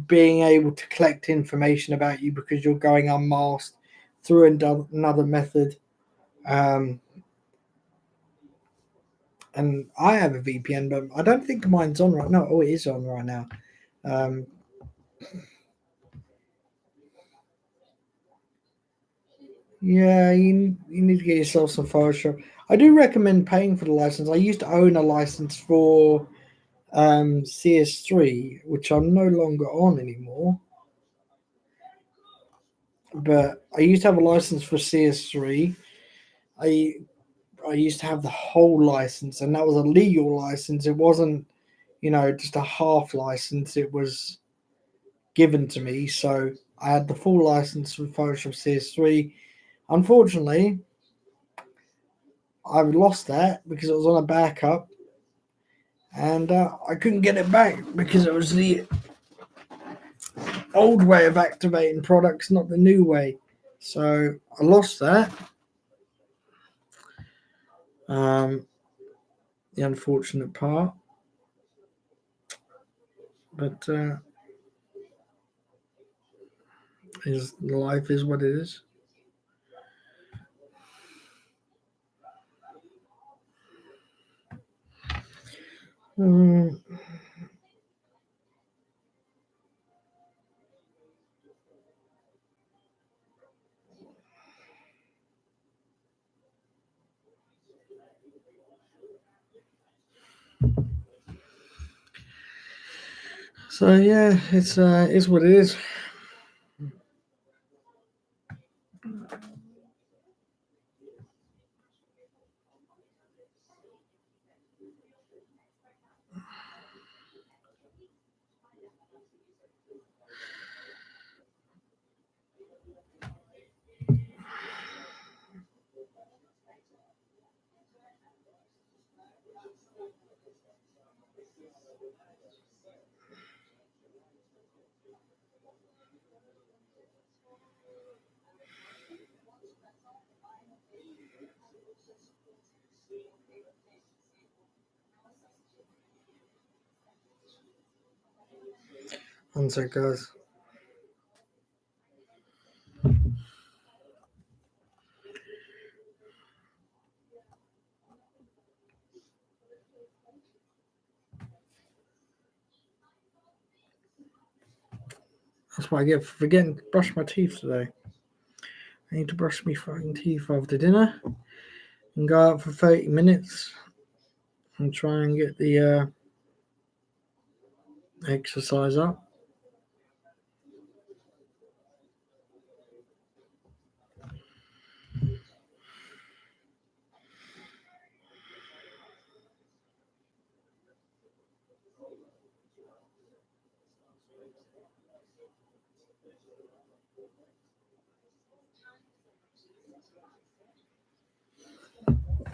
being able to collect information about you because you're going unmasked through another method. Um, and I have a VPN, but I don't think mine's on right now. Oh, it is on right now. Um, yeah, you need to get yourself some Photoshop. I do recommend paying for the license. I used to own a license for CS3, which I'm no longer on anymore. But I used to have a license for CS3. I I used to have the whole license, and that was a legal license. It wasn't, just a half license. It was given to me, so I had the full license for Photoshop CS3. Unfortunately, I've lost that because it was on a backup, and I couldn't get it back because it was the old way of activating products, not the new way. So I lost that. Um, the unfortunate part, but is life is what it is. Mm, So yeah, it's what it is. One sec, guys. That's what I get for forgetting to brush my teeth today. I need to brush my fucking teeth after dinner and go out for 30 minutes and try and get the exercise up.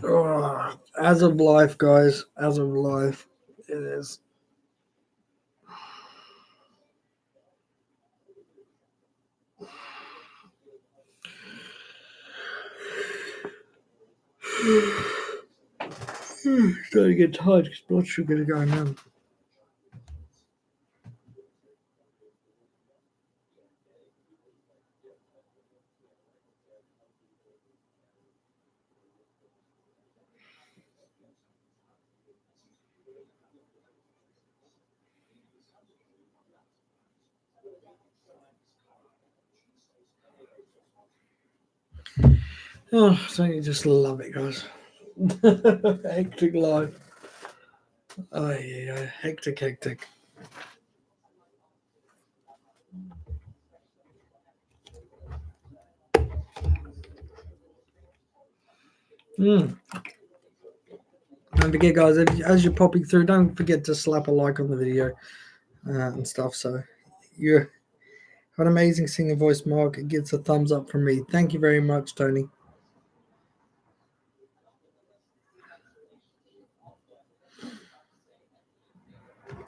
Oh, as of life, guys, as of life, it is. Starting to get tired because blood sugar is going down. Oh, don't you just love it, guys? Hectic life. Oh, yeah, hectic, hectic. Mm. Don't forget, guys, as you're popping through, don't forget to slap a like on the video and stuff. So, you have an amazing singing voice, Mark. It gets a thumbs up from me. Thank you very much, Tony.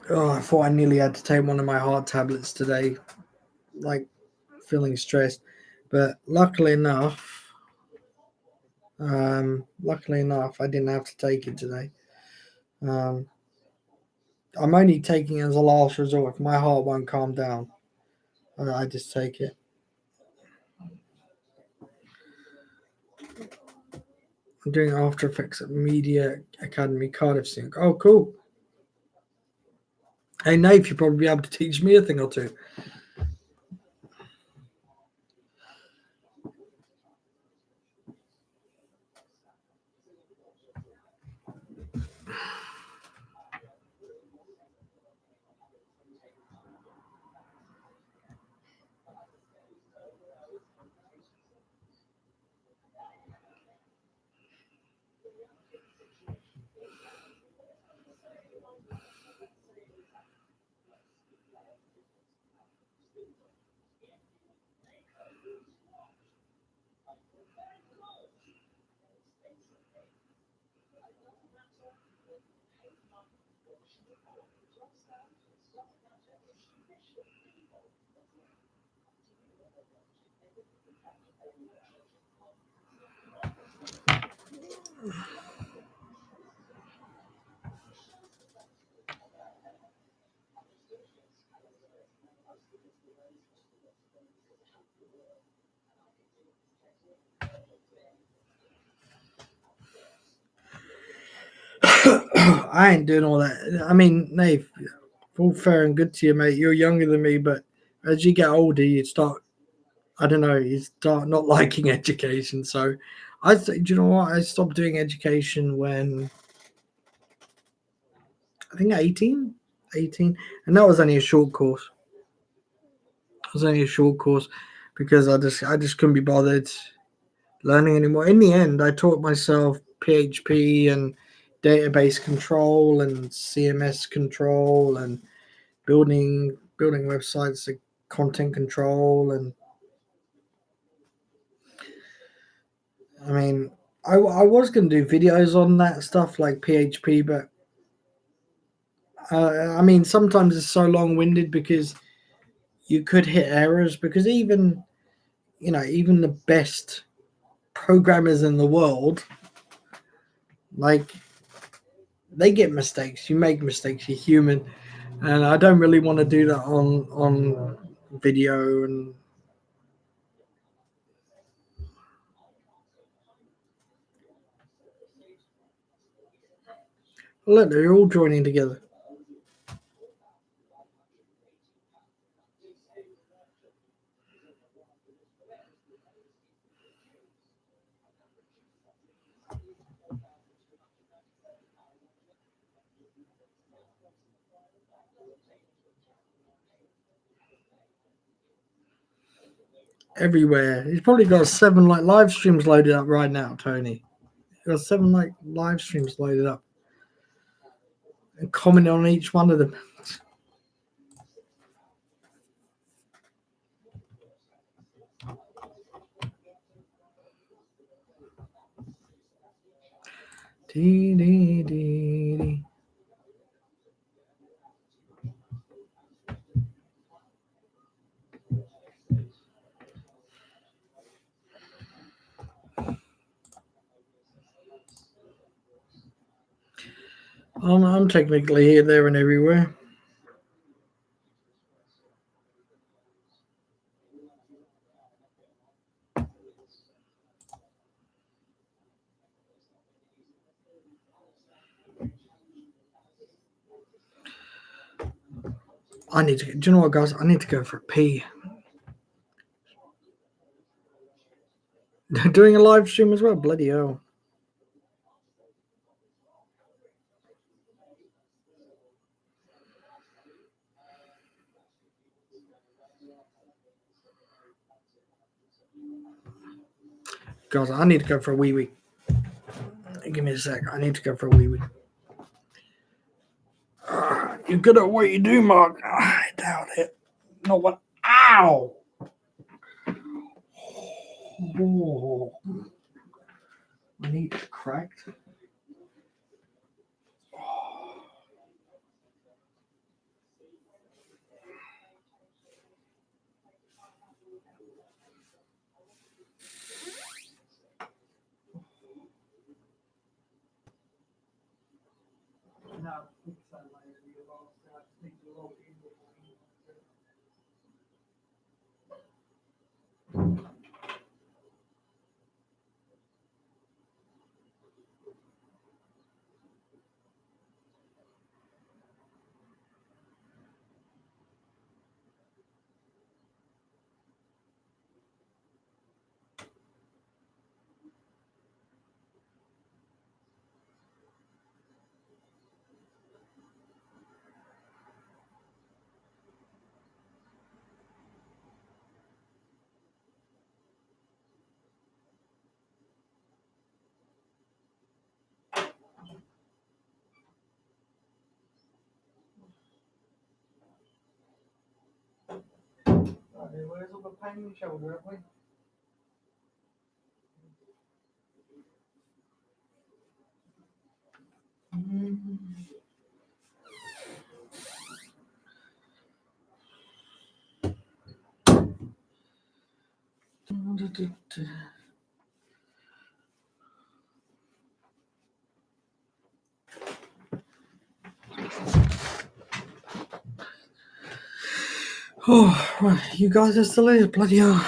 Oh, I thought I nearly had to take one of my heart tablets today, like feeling stressed. But luckily enough, I didn't have to take it today. Um, I'm only taking it as a last resort. If my heart won't calm down, I just take it. I'm doing After Effects at Media Academy Cardiff soon. Oh, cool. Hey, Nate, you'll probably be able to teach me a thing or two. I ain't doing all that. I mean, Nate, all fair and good to you, mate. You're younger than me, but as you get older, you start, I don't know, you start not liking education. So Do you know what? I stopped doing education when I think 18, 18, and that was only a short course. It was only a short course because I just couldn't be bothered learning anymore. In the end, I taught myself PHP and database control and CMS control and building websites, like content control, and I mean, I was going to do videos on that stuff like PHP, but I mean, sometimes it's so long winded because you could hit errors because even the best programmers in the world, like they get mistakes. You make mistakes. You're human, and I don't really want to do that on video. And look, they're all joining together. Everywhere. He's probably got 7 like live streams loaded up right now, Tony. He's got 7 like live streams loaded up and commenting on each one of them. Dee, dee, dee, dee. I'm technically here, there, and everywhere. I need to. Do you know what, guys? I need to go for a pee. Doing a live stream as well. Bloody hell, guys! I need to go for a wee wee. Give me a sec. I need to go for a wee wee. You're good at what you do, Mark. I doubt it. Not one. Ow! Oh, my knee's cracked. Where's all the pain in the shoulder, have we? Oh, right. You guys are still here. Bloody hell.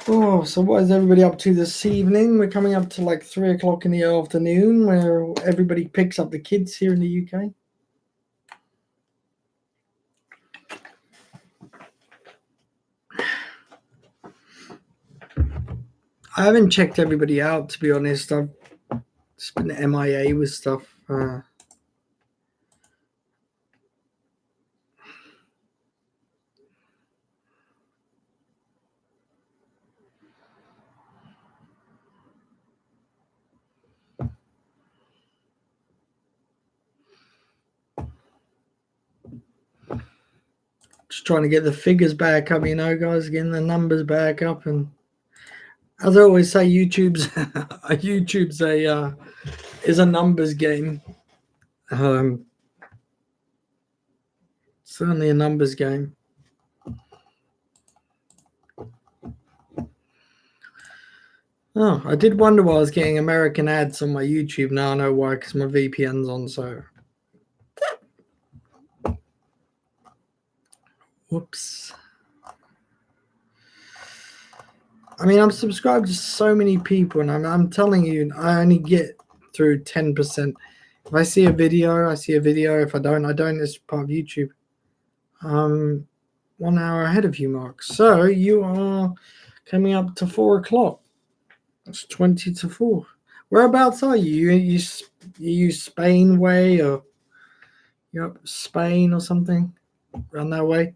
Oh, so what is everybody up to this evening? We're coming up to like 3 o'clock in the afternoon where everybody picks up the kids here in the UK. I haven't checked everybody out, to be honest. I've just been MIA with stuff. Just trying to get the figures back up, guys, getting the numbers back up. And as I always say, YouTube's a is a numbers game. Certainly a numbers game. Oh, I did wonder why I was getting American ads on my YouTube. Now I know why, because my VPN's on. So, whoops. I mean, I'm subscribed to so many people, and I'm telling you, I only get through 10%. If I see a video, I see a video. If I don't, I don't. It's part of YouTube. 1 hour ahead of you, Mark. So you are coming up to 4 o'clock. It's 20 to 4. Whereabouts are you? You Spain way, or you're up Spain or something around that way?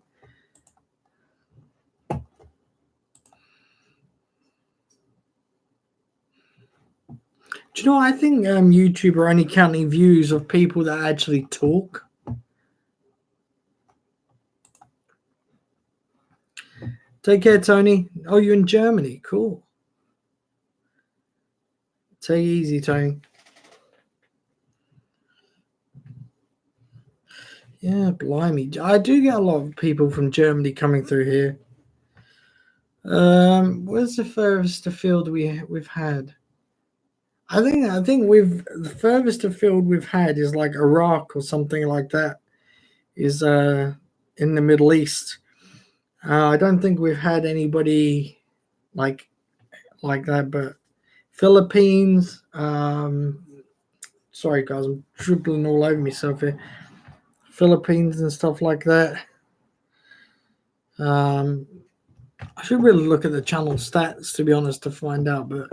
Do you know, I think YouTube are only counting views of people that actually talk. Take care, Tony. Oh, you're in Germany. Cool. Take it easy, Tony. Yeah, blimey. I do get a lot of people from Germany coming through here. Where's the furthest afield we've had? I think we've the furthest afield we've had is like Iraq or something like that. Is in the Middle East. I don't think we've had anybody like that, but Philippines. Sorry guys, I'm dribbling all over myself here. Philippines and stuff like that. I should really look at the channel stats, to be honest, to find out, but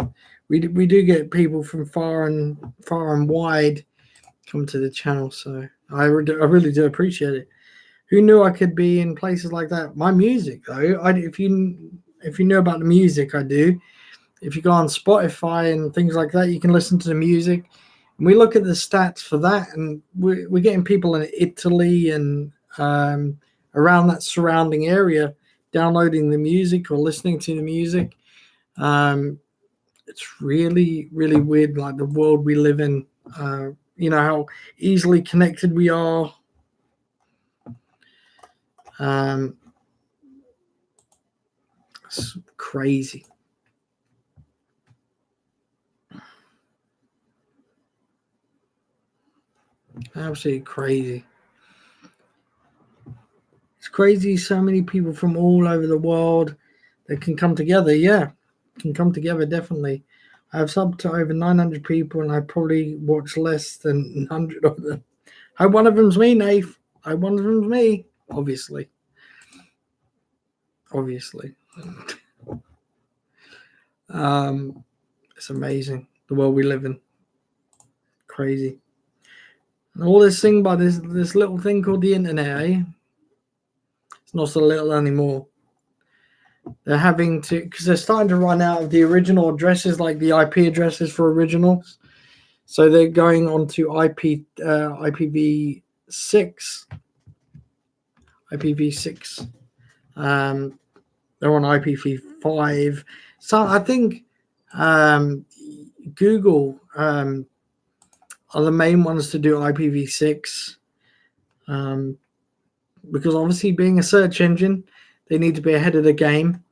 we do get people from far and wide come to the channel, so I really do appreciate it. Who knew I could be in places like that? My music, though, if you know about the music I do, if you go on Spotify and things like that, you can listen to the music. And we look at the stats for that, and we're getting people in Italy and around that surrounding area downloading the music or listening to the music. It's really, really weird, like the world we live in. How easily connected we are. It's crazy. Absolutely crazy. It's crazy. So many people from all over the world that can come together. Yeah, can come together, definitely. I have subbed to over 900 people, and I probably watch less than 100 of them. I one of them's me, Nate. One of them's me, obviously. It's amazing the world we live in. Crazy. And all this thing by this little thing called the internet, eh? It's not so little anymore. They're having to, because they're starting to run out of the original addresses, like the IP addresses for originals. So they're going on to IPv6. IPv6. They're on IPv5. So I think Google are the main ones to do IPv6. Because obviously, being a search engine, they need to be ahead of the game,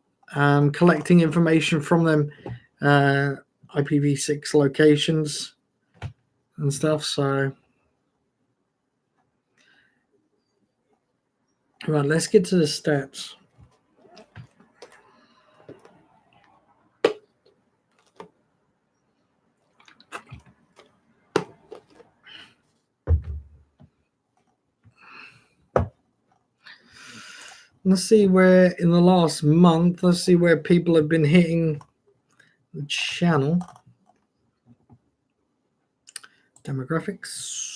collecting information from them, IPv6 locations and stuff. So, right, let's get to the stats. Let's see where in the last month, let's see where people have been hitting the channel. Demographics.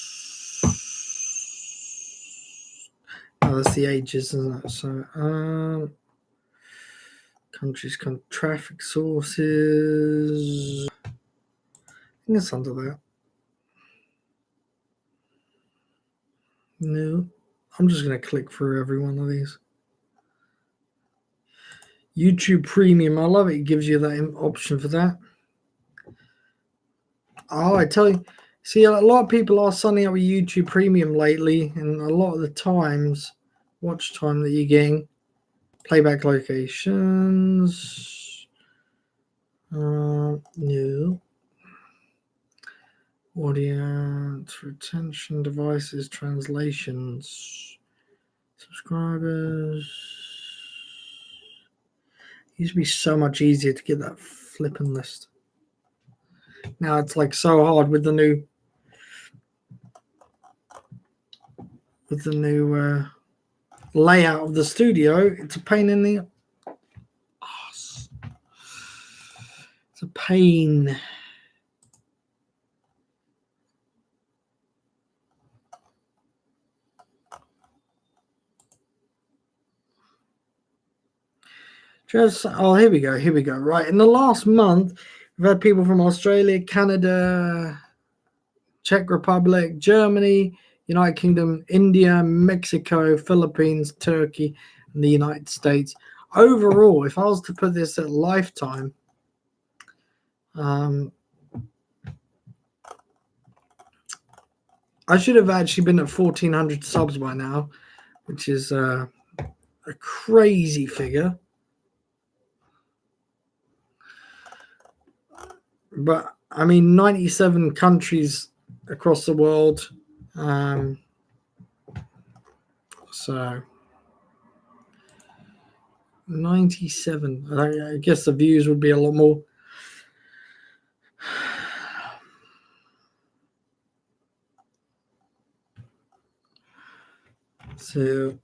Oh, that's the ages, isn't it? So, countries, traffic sources. I think it's under that. No, I'm just going to click through every one of these. YouTube Premium, I love it. It gives you that option for that. Oh, I tell you, see, a lot of people are signing up with YouTube Premium lately, and a lot of the times, watch time that you're getting, playback locations, no, audience, retention, devices, translations, subscribers. It used to be so much easier to get that flipping list. Now it's like so hard with the new layout of the studio. It's a pain in the ass. It's a pain. Here we go. Right, in the last month, we've had people from Australia, Canada, Czech Republic, Germany, United Kingdom, India, Mexico, Philippines, Turkey, and the United States. Overall, if I was to put this at lifetime, I should have actually been at 1,400 subs by now, which is a crazy figure. But I mean, 97 countries across the world. So 97. I guess the views would be a lot more. So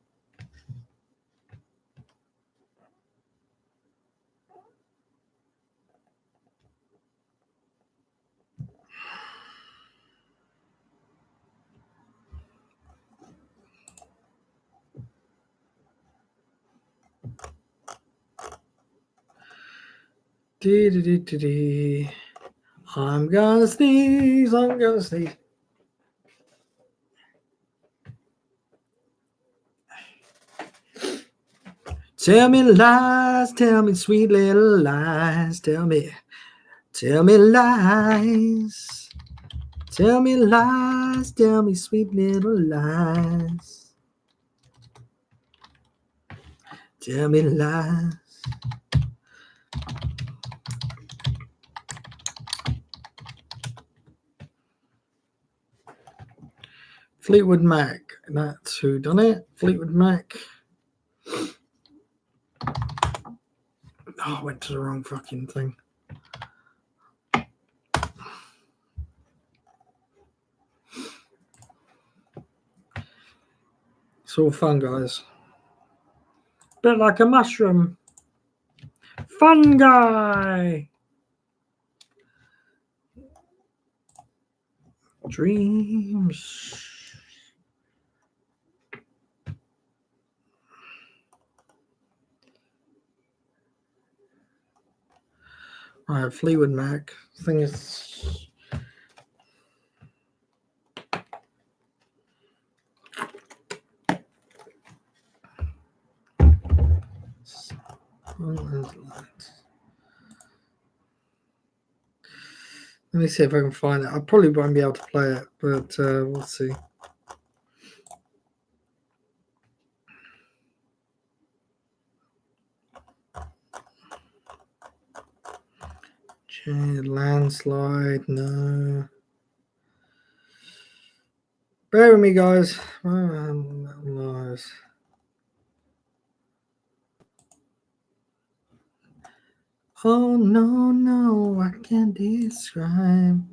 I'm gonna sneeze. Tell me lies, tell me sweet little lies, tell me lies. Tell me lies, tell me sweet little lies. Tell me lies. Fleetwood Mac, that's who done it. Fleetwood Mac. Oh, I went to the wrong fucking thing. It's all fun, guys. Bit like a mushroom. Fungi. Dreams. Alright, Fleetwood Mac. Thing is. Let me see if I can find it. I probably won't be able to play it, but we'll see. Landslide, no. Bear with me, guys. Nice. Oh, no, I can't describe.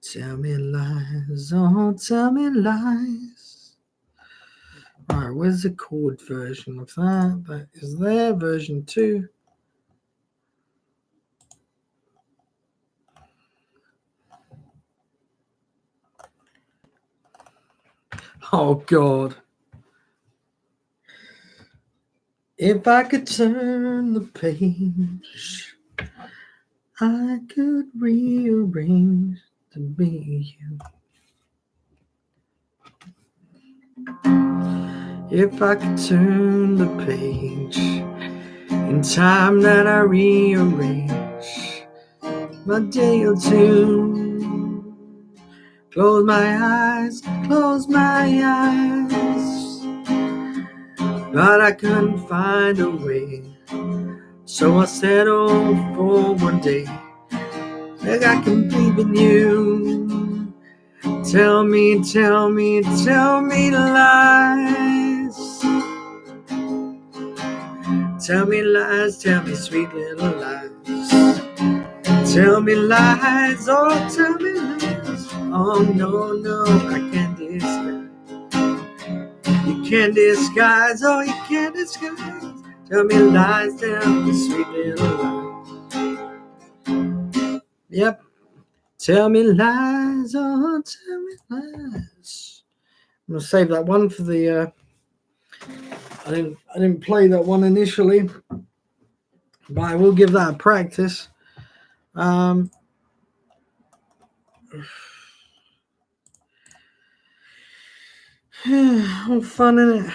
Tell me lies, oh, tell me lies. Alright, where's the chord version of that? That is there, version 2. Oh God. If I could turn the page, I could rearrange to be you. If I could turn the page in time that I rearrange my day or two, close my eyes, but I couldn't find a way. So I settled for one day that I can believe in you. Tell me lies. Tell me lies, tell me sweet little lies. Tell me lies, oh, tell me lies. Oh, no, I can't disguise. You can't disguise, oh, you can't disguise. Tell me lies, tell me sweet little lies. Yep. Tell me lies, oh, tell me lies. I'm gonna save that one for the. I didn't play that one initially, but I will give that a practice. All fun in it.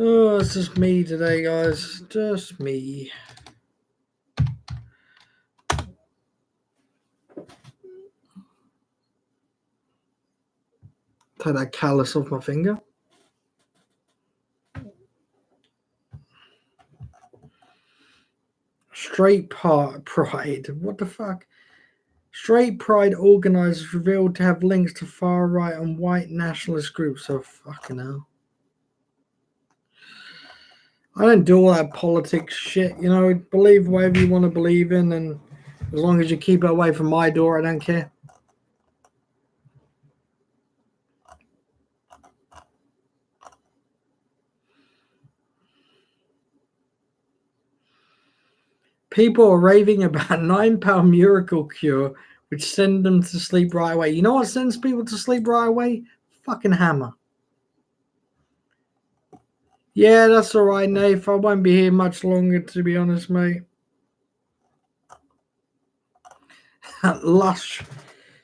Oh, it's just me today, guys. Just me. Take that callus off my finger. Straight Pride. What the fuck? Straight Pride organisers revealed to have links to far right and white nationalist groups. Oh, fucking hell. I don't do all that politics shit, you know. Believe whatever you want to believe in, and as long as you keep it away from my door, I don't care. People are raving about a £9 miracle cure which send them to sleep right away. You know what sends people to sleep right away? Fucking hammer. Yeah, that's all right, Nath. I won't be here much longer, to be honest, mate. Lush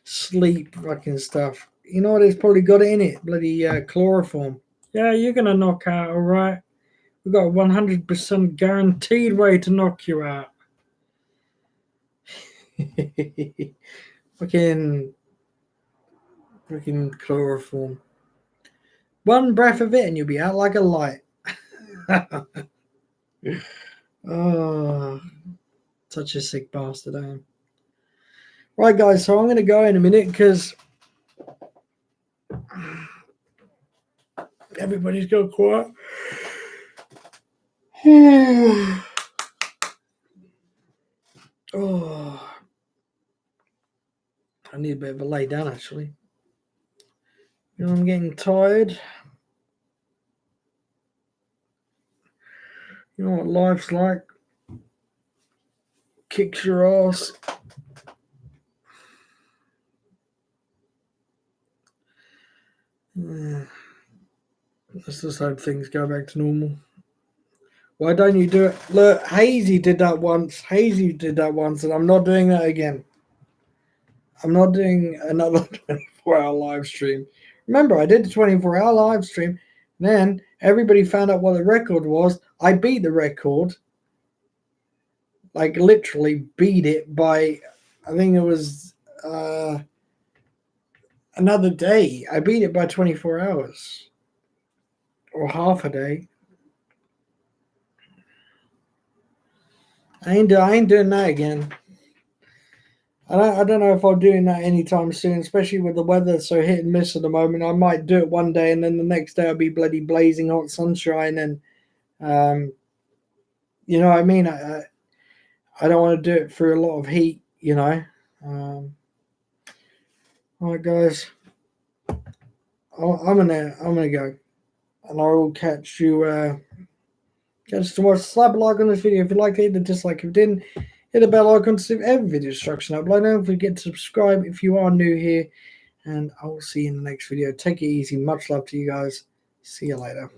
sleep fucking stuff. You know what? It's probably got it in it. Bloody chloroform. Yeah, you're going to knock out, all right? We've got a 100% guaranteed way to knock you out. Fucking chloroform. One breath of it and you'll be out like a light. Oh, such a sick bastard I am. Right, guys, so I'm going to go in a minute because everybody's got quiet. Oh, I need a bit of a lay down, actually. You know, I'm getting tired. You know what life's like? Kicks your ass. Let's just hope things go back to normal. Why don't you do it? Look, Hazy did that once, and I'm not doing that again. I'm not doing another 24-hour live stream. Remember, I did the 24-hour live stream. Then everybody found out what the record was. I beat the record. Like, literally beat it by, I think it was another day. I beat it by 24 hours. Or half a day. I ain't doing that again. I don't know if I'm doing that anytime soon, especially with the weather so hit and miss at the moment. I might do it one day and then the next day I'll be bloody blazing hot sunshine and you know what I mean? I don't want to do it through a lot of heat, you know. All right, guys, I'm gonna go, and I will catch you. Catch you tomorrow. Slap a like on this video if you liked it, hit the dislike if you didn't. Hit the bell icon to see every video instruction upload. Don't forget to subscribe if you are new here, and I will see you in the next video. Take it easy. Much love to you guys. See you later.